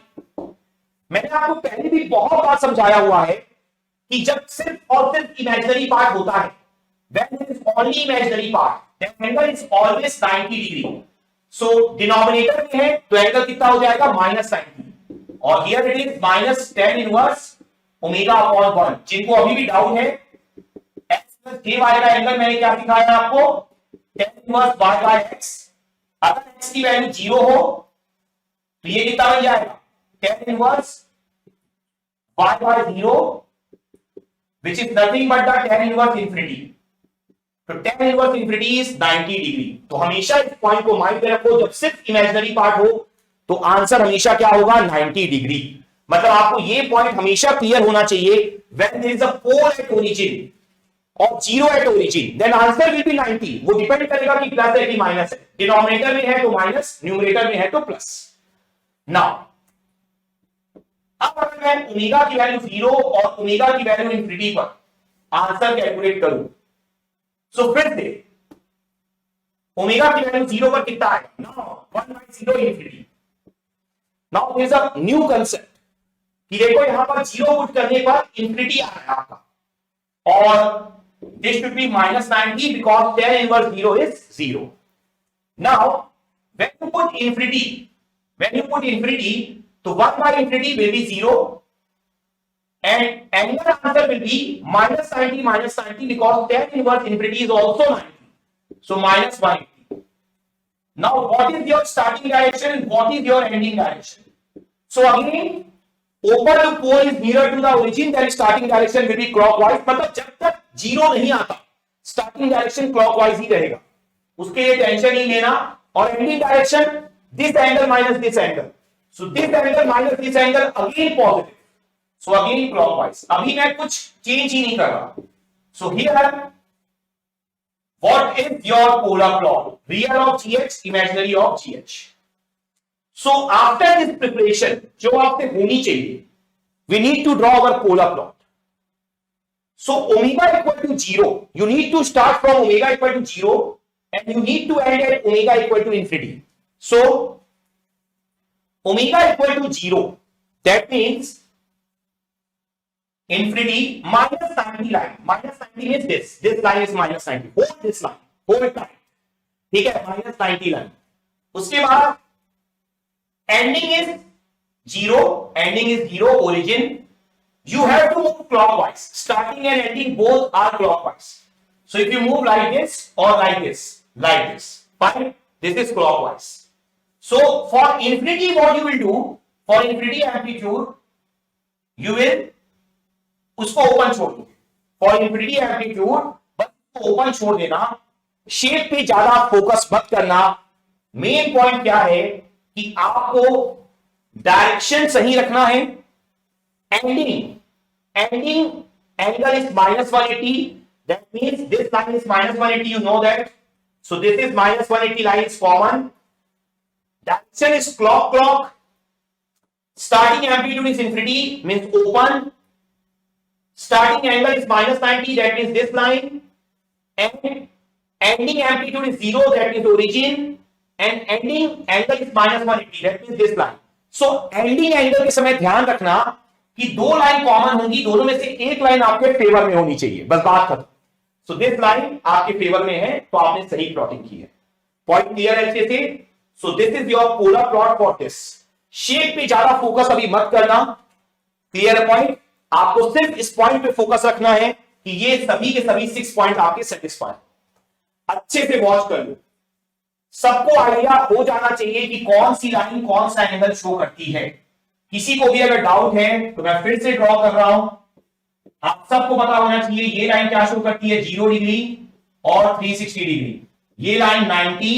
मैंने आपको पहले भी बहुत बार समझाया हुआ है कि जब सिर्फ और सिर्फ इमेजिनरी पार्ट होता है, when there is only imaginary part, then angle is always 90 degree। so denominator में है तो एंगल कितना हो जाएगा, -90, और here it is -tan inverse omega upon 1। जिनको अभी भी डाउट है, x प्लस j वाले का एंगल मैंने क्या सिखाया आपको, tan inverse y by x। अगर x की वैल्यू 0 हो तो ये कितना बन जाएगा, tan inverse y by 0, which is nothing but the tan inverse infinity। तो tan inverse infinity is 90 degree. तो हमेशा इस पॉइंट को माइंड में रखो, जब सिर्फ इमेजिनरी पार्ट हो तो आंसर हमेशा क्या होगा, 90 डिग्री। मतलब आपको ये पॉइंट हमेशा क्लियर होना चाहिए, when there is a pole at origin और 0 at origin, then answer will be 90। वो डिपेंड करेगा कि प्लस है कि माइनस है, डिनोमिनेटर में है तो माइनस, न्यूमरेटर में है तो प्लस। नाउ अब अगर मैं ओमेगा की वैल्यू 0 और ओमेगा की वैल्यू इंफिनिटी पर आंसर कैलकुलेट करूं, सो फिर से ओमेगा की वैल्यू 0 पर कितना आएगा, now 1/0 infinity. Now there is a new concept कि देखो यहां पर 0 पुट करने पर इंफिनिटी आ रहा है आपका, और this should be -90 because tan inverse 0 is 0। Now when you put infinity, तो 1/infinity will be 0 and angular answer will be -90 because tan inverse infinity is also 90, so -180। now what is your starting direction and what is your ending direction? so again open to pole is nearer to the origin, then starting direction will be clockwise। मतलब जब तक 0 नहीं आता starting direction clockwise ही रहेगा, उसके लिए tension नहीं लेना। और ending direction this angle minus this angle, so this angle minus this angle again positive, so again clockwise। अभी मैं कुछ चेंज ही नहीं कर रहा। so here what is your polar plot, real of gh, imaginary of gh। so after this preparation जो आपसे होनी चाहिए, we need to draw our polar plot। so omega equal to 0, you need to start from omega equal to 0 and you need to end at omega equal to infinity। so omega equal to 0, that means infinity minus 90 line, minus 90 means this line is -90, hold this line, hold it tight, ठीक है, -90 line। उसके बाद ending is 0, ending is 0 origin, you have to move clockwise, starting and ending both are clockwise। so if you move like this or like this, fine, this is clockwise। so for infinity what you will do, for infinity amplitude you will उसको open छोड़ दो, for infinity amplitude बस उसको open छोड़ देना, shape पे ज्यादा focus मत करना। मेन पॉइंट क्या है कि आपको डायरेक्शन सही रखना है। Ending angle is -180, that means this line is -180, you know that, so this is -180 line is common। direction is clock, starting amplitude is infinity means open, starting angle is -90, that means this line, and ending amplitude is 0, that is origin, and ending angle is -180, that means this line। so ending angle के समय ध्यान रखना कि दो line common होंगी, दोनों में से एक लाइन आपके फेवर में होनी चाहिए, बस बात खत्म। सो दिस लाइन आपके फेवर में है तो आपने सही प्लॉटिंग की है। पॉइंट क्लियर है अच्छे से? सो this is your polar plot for this. Shape पे ज्यादा फोकस अभी मत करना, क्लियर है पॉइंट? आपको सिर्फ इस पॉइंट पे फोकस रखना है कि ये सभी के सभी 6 पॉइंट आपके सेटिस्फाई। अच्छे से वॉच कर लो, सबको आइडिया हो जाना चाहिए कि कौन सी लाइन कौन सा एंगल शो करती है। किसी को भी अगर डाउट है तो मैं फिर से ड्रॉ कर रहा हूं। आप सबको पता होना चाहिए ये लाइन क्या शो करती है, 0 डिग्री और 360 डिग्री। ये लाइन 90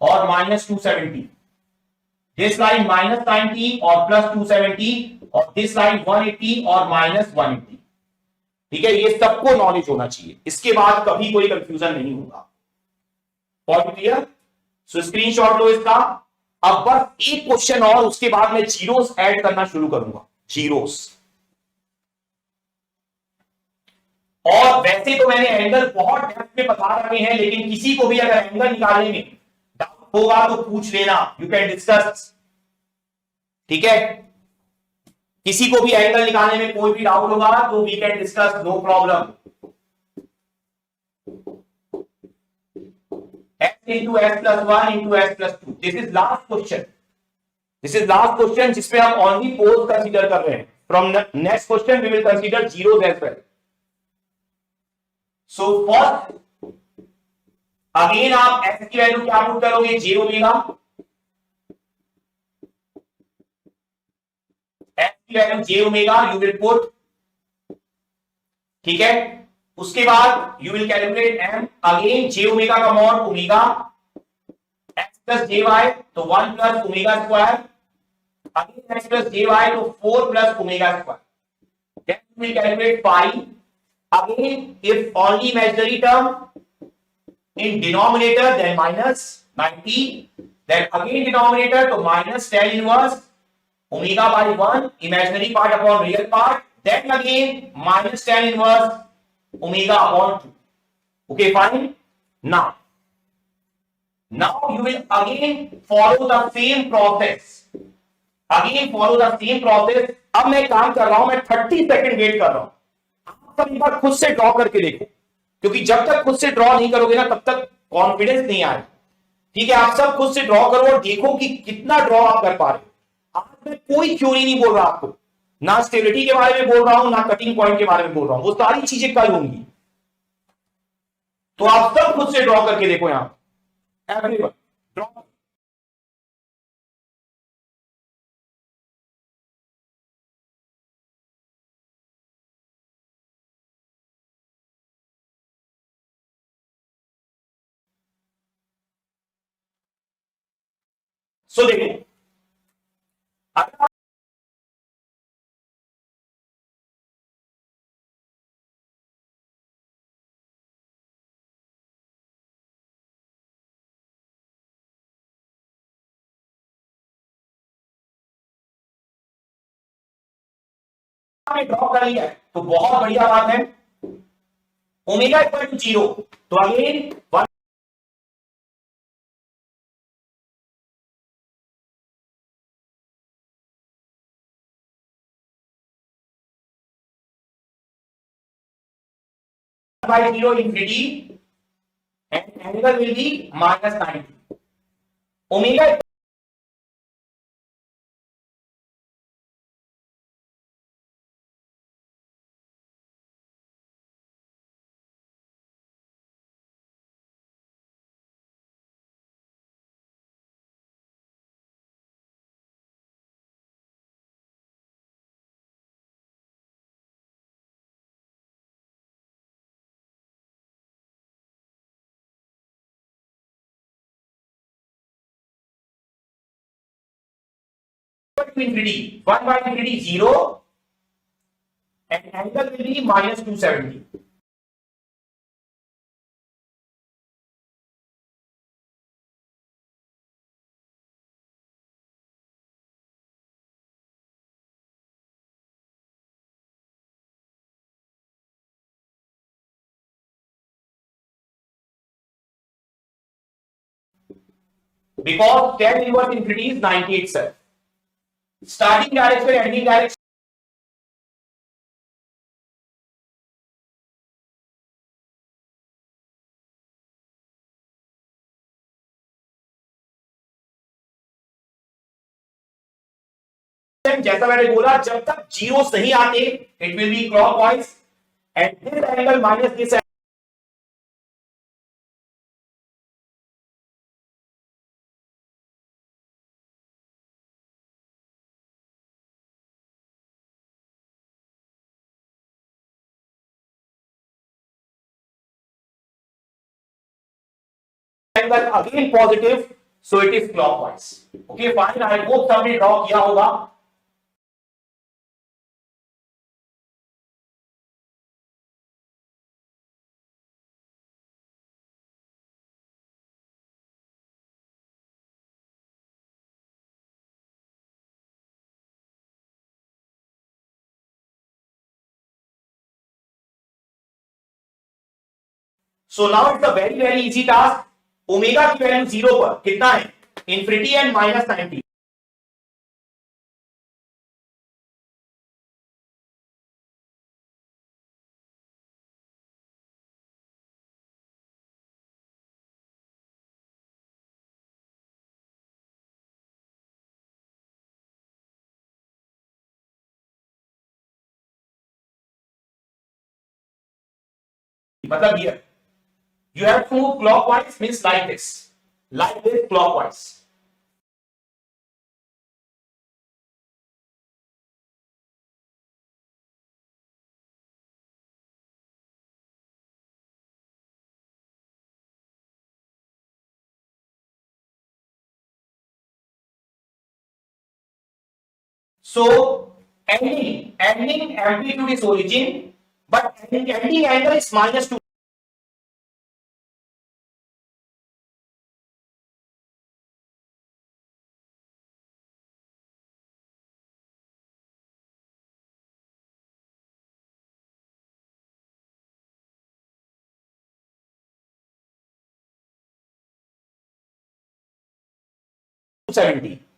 और -270, दिस लाइन -90 और +270, और दिस लाइन 180 और -180। ठीक है, ये सबको नॉलेज होना चाहिए, इसके बाद कभी कोई कंफ्यूजन नहीं होगा। Point clear? सो स्क्रीनशॉट लो इसका। अब बस एक क्वेश्चन और, उसके बाद मैं जीरोस ऐड करना शुरू करूंगा, जीरोस। और वैसे तो मैंने एंगल बहुत डेप्थ में बता रखे हैं, लेकिन किसी को भी अगर एंगल निकालने में डाउट होगा तो पूछ लेना, यू कैन डिस्कस। ठीक है, किसी को भी एंगल निकालने में कोई भी डाउट होगा तो we can discuss, no problem. x into s plus 1 into s plus 2, this is last question, this is last question जिसपे हम only pose कंसीडर कर रहे हैं। from next question we will consider zeros as well। so first again आप x की value क्या put करोगे, j omega. x की value j omega you will put, ठीक है। उसके बाद यू will calculate m, again j omega का mod omega x plus J Y, तो 1 plus omega square, again x plus J Y, तो 4 plus omega square. Then you will calculate pi, again if only imaginary term in denominator then minus 90, then again denominator तो minus tan inverse omega by 1 imaginary part upon real part, then again minus tan inverse omega upon 2। okay fine, now you will again follow the same process, again follow the same process। अब मैं काम कर रहा हूं, मैं 30 second wait कर रहा हूं, आप सब एक बार खुद से ड्रॉ करके देखो, क्योंकि जब तक खुद से ड्रॉ नहीं करोगे ना तब तक कॉन्फिडेंस नहीं आएगा। ठीक है, आप सब खुद से ड्रॉ करो और देखो कि कितना ड्रॉ आप कर पा रहे हो। आज मैं कोई थ्योरी नहीं बोल रहा आपको, ना स्टेबिलिटी के बारे में बोल रहा हूं, ना कटिंग पॉइंट के बारे में बोल रहा हूं, वो सारी चीजें कल होंगी। तो आप सब खुद से ड्रॉ करके देखो, यहां एवरीवन ड्रॉ। सो देखो, अगर आपने ड्रॉ कर लिया है तो बहुत बढ़िया बात है। ओमेगा इक्वल टू 0, तो again 1 by 0 infinity and angle will be minus 90। Omega to infinity, 1 by infinity 0 and angle will be minus 270। Because tan inverse infinity is 90 itself। Starting direction, ending direction direction जैसा मैंने बोला, जब तक zeros नहीं आते it will be clockwise, and this angle minus this angle again positive, so it is clockwise. Okay fine, I hope सबने draw किया होगा। So now it's a very easy task. Omega की वैल्यू जीरो पर कितना है, infinity and minus 90। मतलब ये you have to move clockwise means like this clockwise. So ending amplitude is origin, but ending angle is minus 2.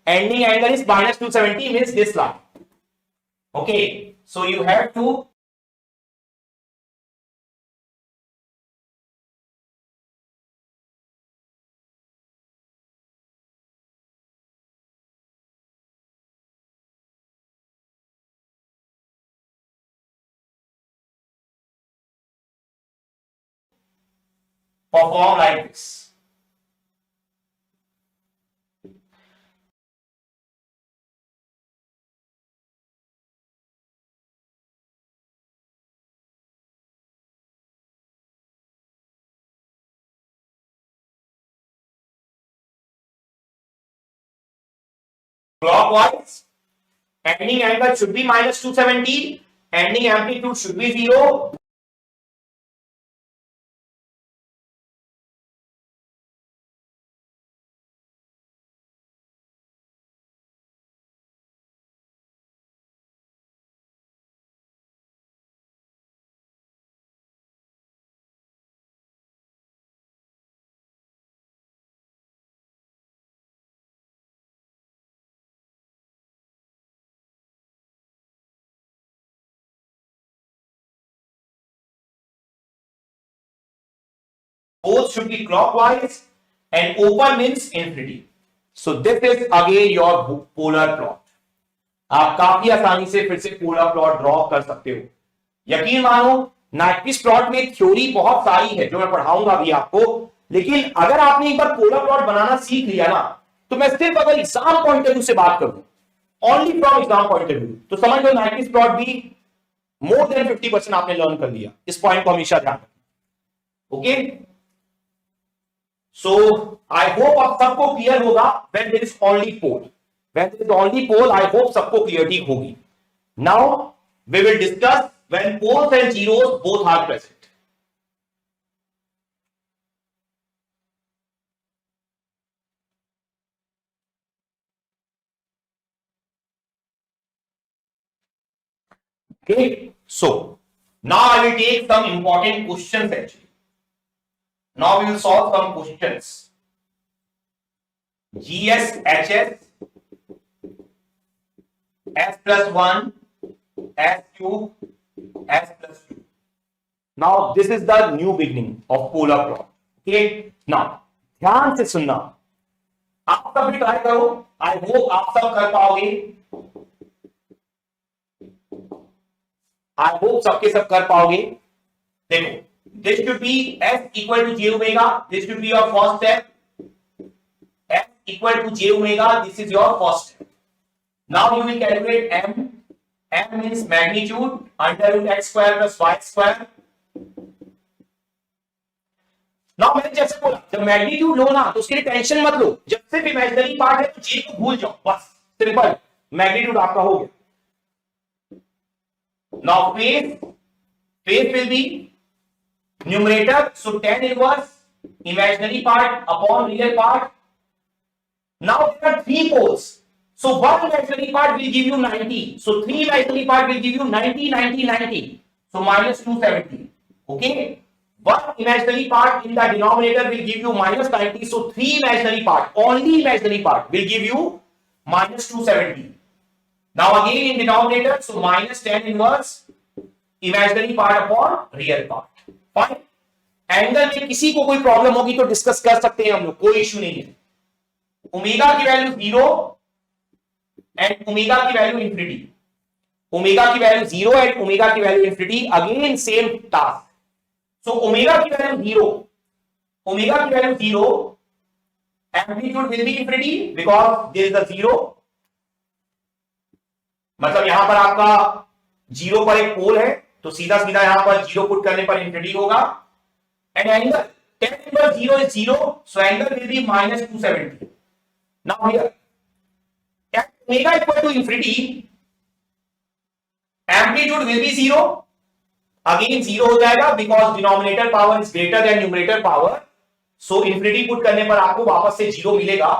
Ending angle is minus 270 means this line. Okay, so you have to perform like this. Clockwise, ending angle should be minus 270, ending amplitude should be 0. Both should be clockwise and open means infinity. So this is again your polar plot. आप काफी आसानी से फिर से polar plot draw कर सकते हो। यकीन मानो नाइक्विस्ट प्लॉट में थ्योरी बहुत सारी है जो मैं पढ़ाऊंगा अभी आपको, लेकिन अगर आपने एक बार पोलर प्लॉट बनाना सीख लिया ना, तो मैं सिर्फ अगर एग्जाम पॉइंट ऑफ व्यू से बात करूं, only from exam point of view, तो समझ लो नाइक्विस्ट प्लॉट भी मोर देन 50% आपने लर्न कर लिया। इस पॉइंट को हमेशा ध्यान रखें। ओके, सो आई होप आप सबको क्लियर होगा when there is only pole. When there is only pole I hope सबको क्लियरिटी होगी। Now we will discuss when poles and zeros both are present. Okay, so now I will take some important questions actually. Now we will solve some questions. GS, HS, S plus 1, S cube, S plus 2. Now this is the new beginning of polar plot. Okay, now ध्यान से सुनना, आप सब भी try करो, आई hope आप सब कर पाओगे। आई होप सबके सब कर पाओगे। देखो, this should be s equal to j omega, this should be your first step, s equal to j omega, this is your first step. Now you will calculate m, m means magnitude under root x square plus y square. Now मैंने जैसे बोला, जब magnitude लो ना तो उसके लिए tension मत लो, जब सिर्फ इमेजिनरी पार्ट है तो j को भूल जाओ, बस सिंपल, मैग्नीट्यूड आपका हो गया। Now phase will be numerator, so tan inverse imaginary part upon real part. Now there are three poles, so one imaginary part will give you 90, so three imaginary part will give you 90, 90, 90, so minus 270. Okay, one imaginary part in the denominator will give you minus 90, so three imaginary part, only imaginary part will give you minus 270. Now again in denominator, so minus tan inverse imaginary part upon real part. Fine, angle में किसी को कोई problem होगी तो discuss कर सकते हैं हम लोग, कोई इश्यू नहीं है। ओमेगा की वैल्यू 0 एंड ओमेगा की वैल्यू इंफिनिटी, ओमेगा की वैल्यू 0 एंड ओमेगा की value infinity, again same task. So omega की वैल्यू 0, ओमेगा की value 0, amplitude will be infinity because there is a 0, मतलब यहां पर आपका 0 पर एक पोल है तो सीधा सीधा यहां पर 0 पुट करने पर इंफिनिटी होगा। And angle tan inverse 0 is 0, so angle will be minus 270. Now here at omega equal to infinity, amplitude will be 0, again 0 हो जाएगा because denominator power is greater than numerator power, so infinity put करने पर आपको वापस से 0 मिलेगा।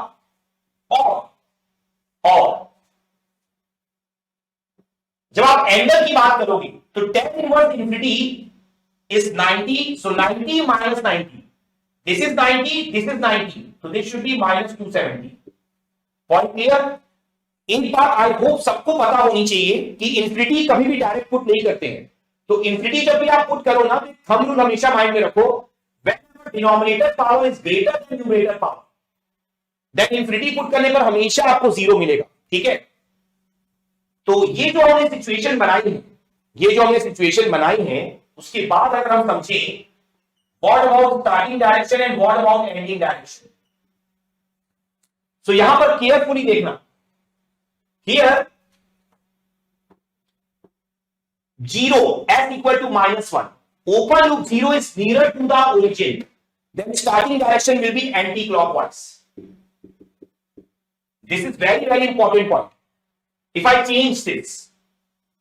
और जब आप एंगल की बात करोगे तो tan inverse infinity is 90, so 90 minus 90, this is 90, this is 90, so this should be minus 270. Point clear? एक बात आई होप सबको पता होनी चाहिए कि इंफिनिटी कभी भी डायरेक्ट पुट नहीं करते हैं, तो इंफिनिटी जब भी आप पुट करो ना तो थंब रूल हमेशा माइंड में रखो, when denominator power is greater than numerator power, then infinity put करने पर हमेशा आपको 0 मिलेगा। ठीक है, तो ये जो हमने सिचुएशन बनाई है, ये जो हमने सिचुएशन बनाई है, उसके बाद अगर हम समझें what about starting direction and what about ending direction, so यहां पर केयरफुली देखना, here 0 s equal to minus 1, open loop 0 is nearer to the origin, then starting direction will be anti-clockwise. This is very very important point. If I change this,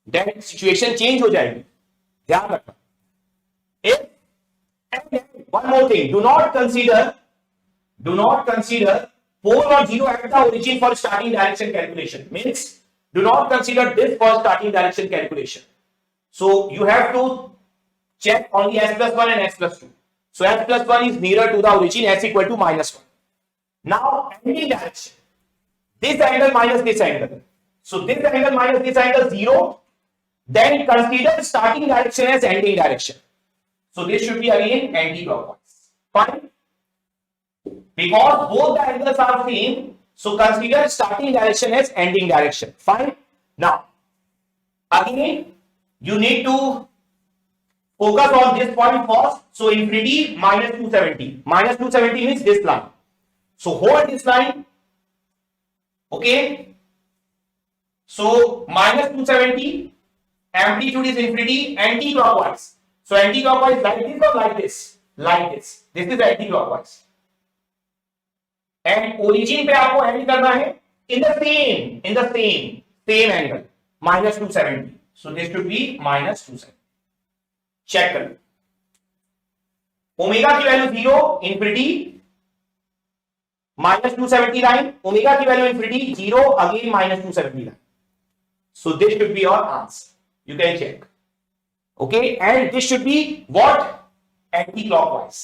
then situation change हो जाएगी, ध्यान रखना। And one more thing, do not consider pole or 0 at the origin for starting direction calculation. Means do not consider this for starting direction calculation. So you have to check only s plus 1 and s plus 2. So s plus 1 is nearer to the origin, s equal to minus 1. Now ending direction, this angle minus this angle. So this angle minus this angle 0, then consider starting direction as ending direction. So this should be again anti-clockwise. Fine. Because both the angles are same, so consider starting direction as ending direction. Fine. Now, again, you need to focus on this point first. So infinity minus 270. Minus 270 means this line. So hold this line. Okay. So minus 270, amplitude is infinity, anti-clockwise. So anti-clockwise like this or like this? Like this. This is anti-clockwise. And origin पे आपको end करना है in the same angle, minus 270. So this should be minus 270. Check कर लो। Omega की value 0, infinity, minus 270 line, omega की value infinity 0, again minus 270 line. So this should be your answer. You can check. Okay, and this should be what? Anti-clockwise.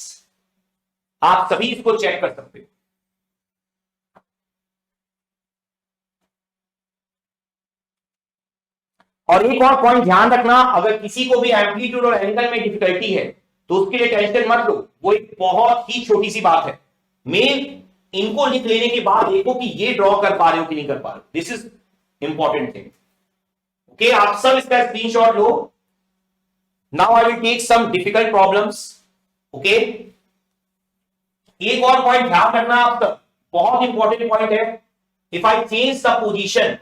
आप सभी इसको check कर सकते हो। और एक और पॉइंट ध्यान रखना, अगर किसी को भी एम्पलीट्यूड और एंगल में डिफिकल्टी है तो उसके लिए टेंशन मत लो, वो एक बहुत ही छोटी सी बात है। मेन इनको लिख लेने के बाद देखो कि ये ड्रॉ कर पा रहे हो कि नहीं कर पा रहे हो, this is important thing. Okay, आप सब इसका स्क्रीनशॉट लो now I will take some difficult problems. Okay, एक और पॉइंट ध्यान रखना आप सब, बहुत इंपॉर्टेंट पॉइंट है. If I change the position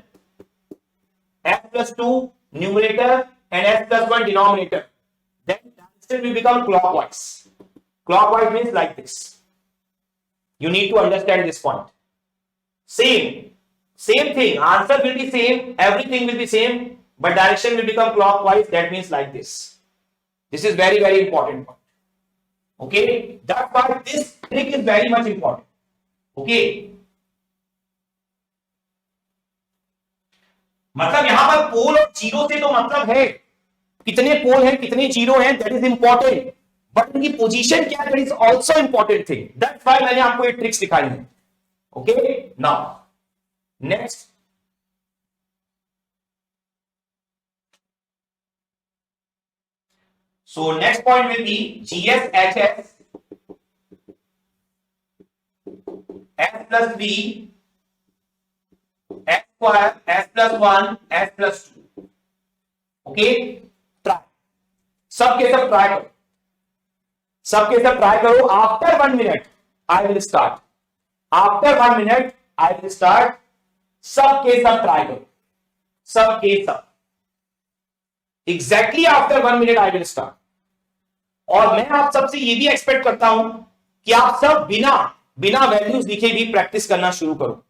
s+2 numerator and s+1 denominator, then direction will become clockwise. Clockwise means like this. You need to understand this point. Same thing. Answer will be same. Everything will be same, but direction will become clockwise. That means like this. This is very, very important point. Okay. That's why this trick is very much important. Okay. मतलब यहां पर पोल और zero से तो मतलब है कितने पोल हैं कितने जीरो हैं, दैट इज इंपॉर्टेंट, बट उनकी पोजीशन क्या है, that is also important thing. That's why मैंने आपको ये ट्रिक्स दिखाई है. Okay, now next. So next point will be GSHS s+b s square s+1 s+2. Okay, try, सबके सब ट्राई करो, सबके सब ट्राई करो. After 1 minute I will start. After 1 minute I will start. सबके सब ट्राई करो, सबके सब. Exactly after 1 minute I will start. और मैं आप सबसे ये भी एक्सपेक्ट करता हूं कि आप सब बिना बिना वैल्यूज लिखे भी प्रैक्टिस करना शुरू करो.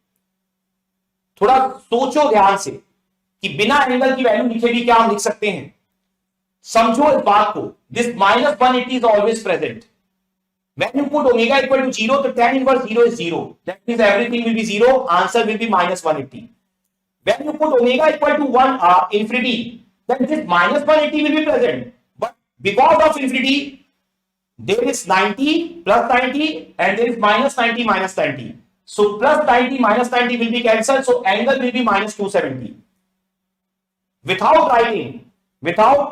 थोड़ा सोचो ध्यान से कि बिना एंगल की वैल्यू लिखे भी क्या हम लिख सकते हैं. समझो इस बात को. This -180 is always present. When you put omega equal to 0, तो tan inverse 0 is 0. That means everything will be 0. Answer will be -180. When you put omega equal to 1 infinity, then this -180 will be present. But because of infinity, there is 90 plus 90 and there is -90 minus 90. So plus 90 minus 90 will be cancelled. So angle will be -270. Without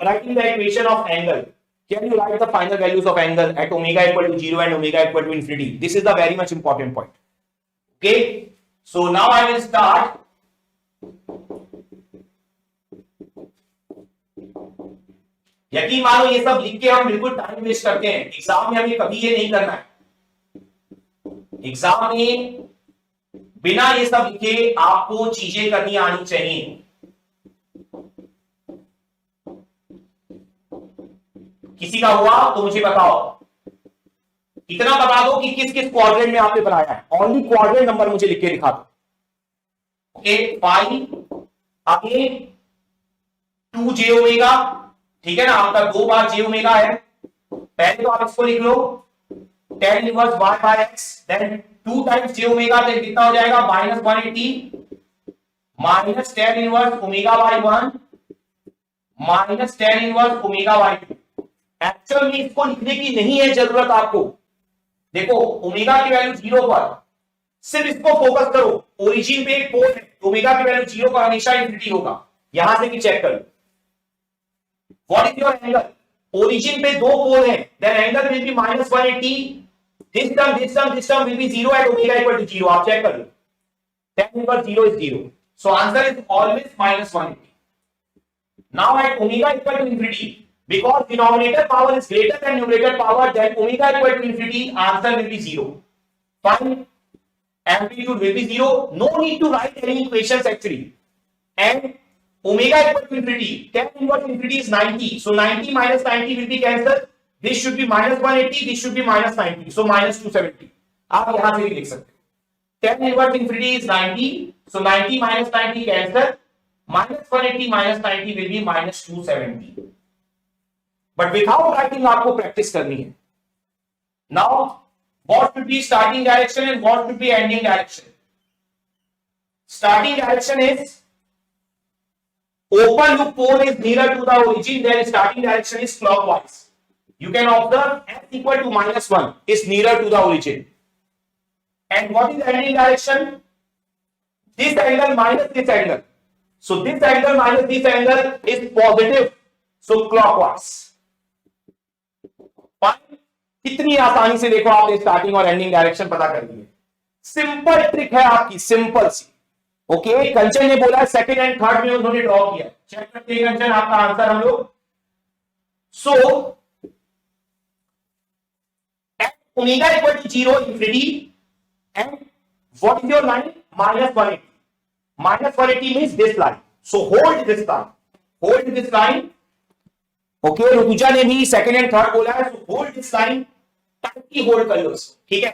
writing the equation of angle, can you write the final values of angle at omega equal to 0 and omega equal to infinity? This is the very much important point. Okay, so now I will start. यकीन मानो ये सब लिख के हम बिल्कुल time waste करते हैं. एग्जाम में हमें कभी ये नहीं करना है. एग्जाम में बिना ये सब लिखे आपको चीजें करनी आनी चाहिए. किसी का हुआ तो मुझे बताओ. इतना बता दो कि किस किस क्वाड्रेंट में आपने बनाया है. ओनली क्वाड्रेंट नंबर मुझे लिख के दिखा दो. ओके, 5 आगे 2 j ओमेगा. ठीक है ना, आपका 2 बार j ओमेगा है. पहले तो आप इसको लिख लो tan inverse y by x, then 2 times j omega, then कितना हो जाएगा -180 minus tan inverse omega by 1 minus tan inverse omega by 2. Actual में इसको लिखने की नहीं है जरूरत आपको. देखो ओमेगा की वैल्यू 0 पर सिर्फ इसको फोकस करो. ओरिजिन पे एक पोल है, ओमेगा की वैल्यू 0 पर हमेशा इंफिनिटी होगा. यहां से भी चेक करो. What is your angle? Origin पे 2 पोल है, then angle will be -180. This term will be 0 at omega equal to 0. आप चेक कर लो. tan inverse 0 is 0. So answer is always -180. Now at omega equal to infinity, because denominator power is greater than numerator power, then omega equal to infinity, answer will be 0. Fine, amplitude will be 0. No need to write any equations actually. And omega equal to infinity, tan inverse infinity is 90. So 90 minus 90 will be cancelled. This should be -180. This should be -90. So -270. आप यहां से भी लिख सकते हो. tan inverse infinity is 90. So 90 minus 90 cancel. -180 minus 90 will be -270. But without writing आपको practice करनी है. Now what should be starting direction and what should be ending direction? Starting direction is open loop pole is nearer to the origin, then starting direction is clockwise. You can observe s equal to -1 is nearer to the origin. And what is ending direction? This angle minus this angle. So this angle minus this angle is positive. So clockwise. कितनी आसानी से देखो आपने starting और ending direction पता कर ली है. Simple trick है आपकी, सिंपल सी. ओके, कंचन ने बोला सेकंड एंड थर्ड में उन्होंने ड्रॉ किया. चेक करते हैं कंचन आपका आंसर हम लोग. So at omega equal to 0 infinity, and what is your line? Minus 180. Minus 180 means this line. So hold this line. Hold this line. Okay, Rutuja ने भी सेकंड एंड थर्ड बोला है, so hold this line. Tightly hold कर लो उसको, ठीक है।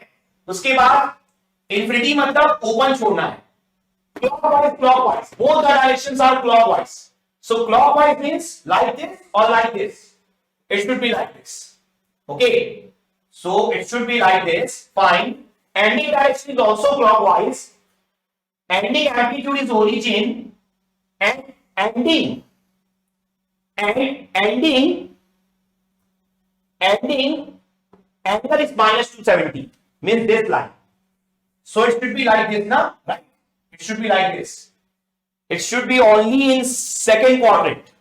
उसके बाद इंफिनिटी मतलब ओपन छोड़ना है। clockwise, both the directions are clockwise. So clockwise means like this or like this. It should be like this. Okay, so it should be like this. Fine. Ending direction is also clockwise. Ending amplitude is origin, and ending angle is minus 270, means this line. So it should be like this, na? Right? It should be like this. It should be only in second quadrant.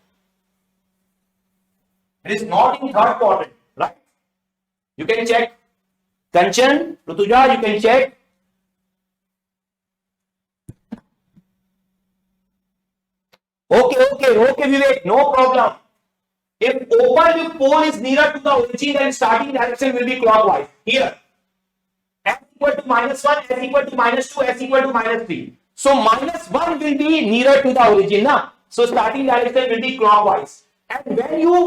It is not in third quadrant, right? You can check. Kanchan, Rutuja, you can check. Okay, Vivek, no problem. If open pole is nearer to the origin, then starting direction will be clockwise. Here, s equal to -1, s equal to -2, s equal to -3. So -1 will be nearer to the origin, na? So starting direction will be clockwise. And when you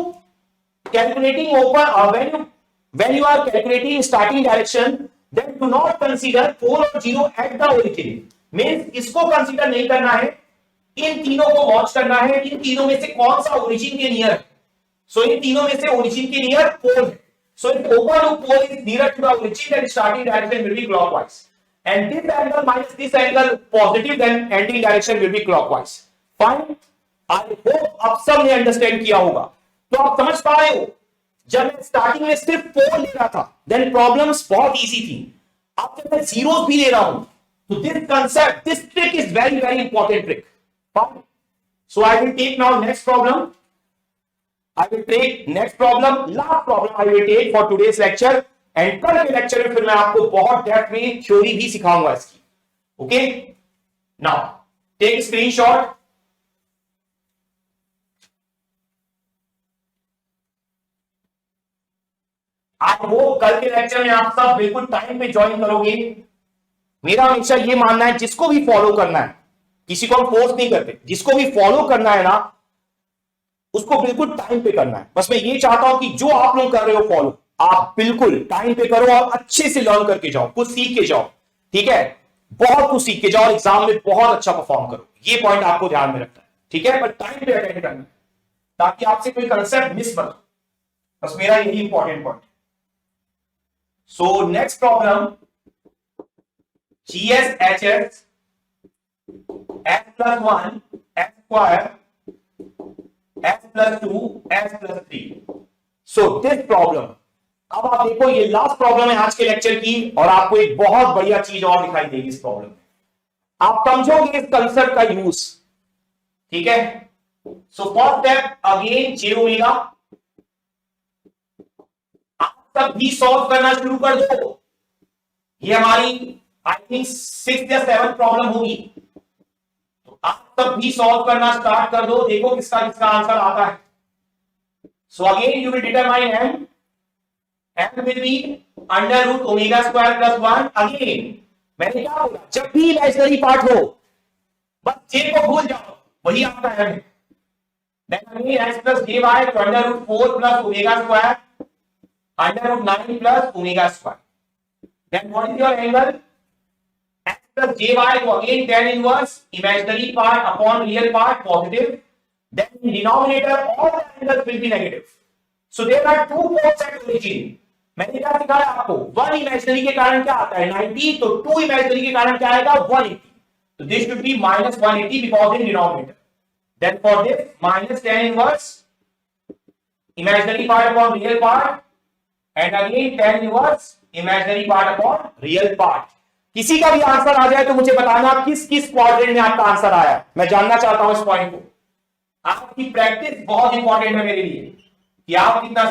calculating open, when you are calculating starting direction, then do not consider pole or 0 at the origin. Means इसको consider नहीं करना है, इन तीनों को watch करना है, इन तीनों में से कौन सा ओरिजिन के नियर है। सो इन तीनों में से ओरिजिन के नियर पोल है। So if open pole is near to the origin, then starting direction will be clockwise, and this angle minus this angle positive, then ending direction will be clockwise. Fine, I hope आप सब ने understand किया होगा। तो आप समझ पा रहे हो, जब मैं स्टार्टिंग में सिर्फ पोल ले रहा था, देन प्रॉब्लम्स बहुत इजी थी। अब जब मैं जीरोस भी ले रहा हूं, तो this concept, this trick is very very important trick. Fine. So I will take now next problem. Last problem I will take for today's lecture, and कल के लेक्चर में फिर मैं आपको बहुत डेप्थ में थ्योरी भी सिखाऊंगा इसकी। Okay, now take screenshot. I hope कल के लेक्चर में आप सब बिल्कुल टाइम पे ज्वाइन करोगे। मेरा हमेशा ये मानना है, जिसको भी फॉलो करना है, किसी को हम फोर्स नहीं करते, जिसको भी फॉलो करना है ना, उसको बिल्कुल टाइम पे करना है। बस मैं ये चाहता हूं कि जो आप लोग कर रहे हो फॉलो, आप बिल्कुल टाइम पे करो और अच्छे से लर्न करके जाओ, कुछ सीख के जाओ, ठीक है। बहुत कुछ सीख के जाओ, एग्जाम में बहुत अच्छा परफॉर्म करो। ये पॉइंट आपको ध्यान में रखना है, ठीक है। पर टाइम पे अटेंड करना है, ताकि आपसे कोई कंसेप्ट मिस मत हो। बस मेरा यही important point. So next problem, GSHS s plus 1 s square s plus 2 s plus 3. So this problem, अब आप देखो ये लास्ट प्रॉब्लम है आज के लेक्चर की, और आपको एक बहुत बढ़िया चीज और दिखाई देगी इस प्रॉब्लम में। आप समझोगे इस कंसेप्ट का यूज, ठीक है। सो फर्स्ट स्टेप अगेन जे ओमेगा, आप सब भी सॉल्व करना शुरू कर दो। ये हमारी आई थिंक 6th या 7th प्रॉब्लम होगी, आप तब भी सॉल्व करना स्टार्ट कर दो। देखो किसका किसका आंसर आता है। So again you will determine m will be under root omega square plus 1। Again मैंने क्या बोला, जब भी इमेजिनरी पार्ट हो बस j को भूल जाओ, वही आपका m है। Then again x plus j y तो under root 4 plus omega square under root 9 plus omega square. Then what is your angle, plus jy, so again tan inverse imaginary part upon real part positive, then in denominator all the angles will be negative. So there are two poles at origin. मैंने क्या सिखाया आपको, one imaginary के कारण क्या आता है 90, तो टू इमेजिनरी के कारण क्या आएगा 180. तो this should be minus 180 because in denominator. Then for this minus tan inverse imaginary part upon real part, and again tan inverse imaginary part upon real part. किसी का भी आंसर आ जाए तो मुझे बताना किस किस क्वाड्रेंट में आपका आंसर आया, मैं जानना चाहता हूं इस पॉइंट को। आपकी प्रैक्टिस बहुत इंपॉर्टेंट है मेरे लिए, कि आप कितना